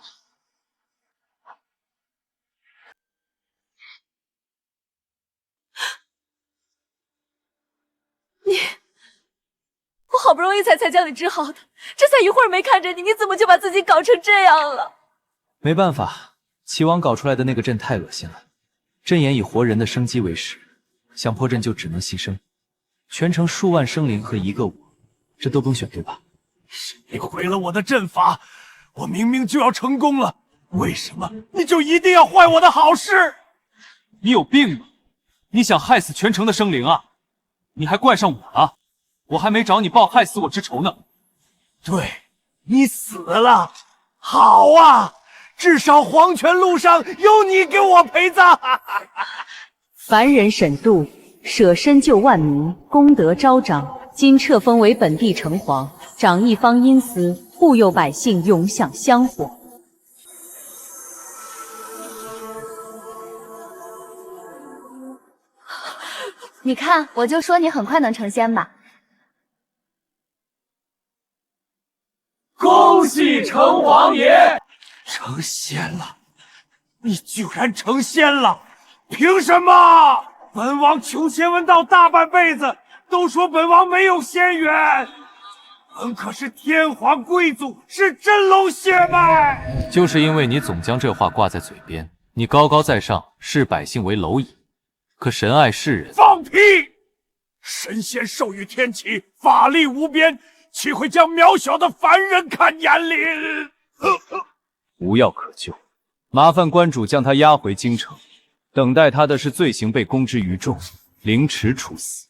我好不容易才将你治好的，这才一会儿没看着你，你怎么就把自己搞成这样了？
没办法，齐王搞出来的那个阵太恶心了，阵眼以活人的生机为食，想破阵就只能牺牲全城数万生灵和一个我，这都甭选对吧？
你毁了我的阵法，我明明就要成功了，为什么你就一定要坏我的好事？
你有病吧？你想害死全城的生灵啊？你还怪上我了？我还没找你报害死我之仇呢。
对，你死了，好啊，至少黄泉路上有你给我陪葬。
凡人沈度，舍身救万民，功德昭彰。今册封为本地城隍，掌一方阴司，护佑百姓永享香火。
你看，我就说你很快能成仙吧。
恭喜城隍爷成仙了！你居然成仙了！凭什么？本王求仙问道大半辈子，都说本王没有仙缘，本可是天皇贵族，是真龙血脉。
就是因为你总将这话挂在嘴边，你高高在上，视百姓为蝼蚁，可神爱世人。
放屁！神仙授予天启，法力无边，岂会将渺小的凡人看眼里？
无药可救，麻烦关主将他押回京城，等待他的是罪行被公之于众，
凌迟处死。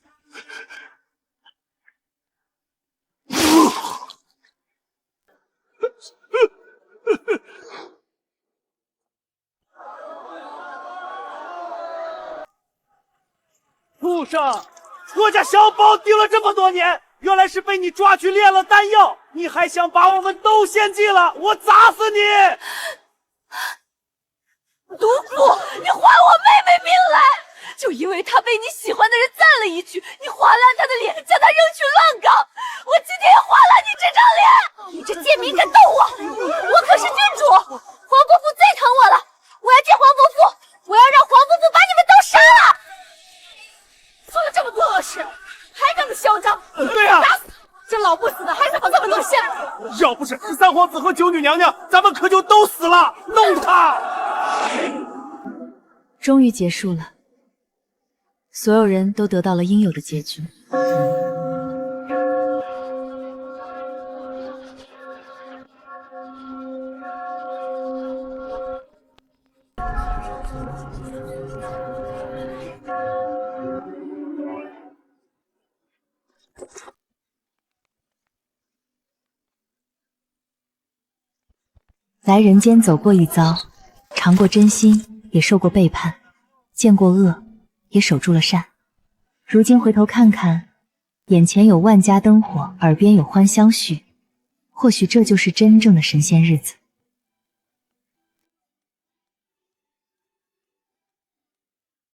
畜生！我家小宝丢了这么多年，原来是被你抓去炼了丹药，你还想把我们都献祭了？我砸死你！
毒妇，你还我妹妹命来！就因为她被你喜欢的人赞了一句，你划烂她的脸，将她扔去乱岗。我今天也划烂你这张脸！你这贱民敢动我！我可是郡主，皇伯父最疼我了，我要见皇伯父，我要让皇伯父把你们都杀了！做了这么多恶事，还这么嚣张！
对呀，
打死他！这老不死的还搞这么多线索！
要不是三皇子和九女娘娘，咱们可就都死了！弄他！
终于结束了，所有人都得到了应有的结局。来人间走过一遭，尝过真心，也受过背叛，见过恶，也守住了善。如今回头看看，眼前有万家灯火，耳边有欢相续，或许这就是真正的神仙日子。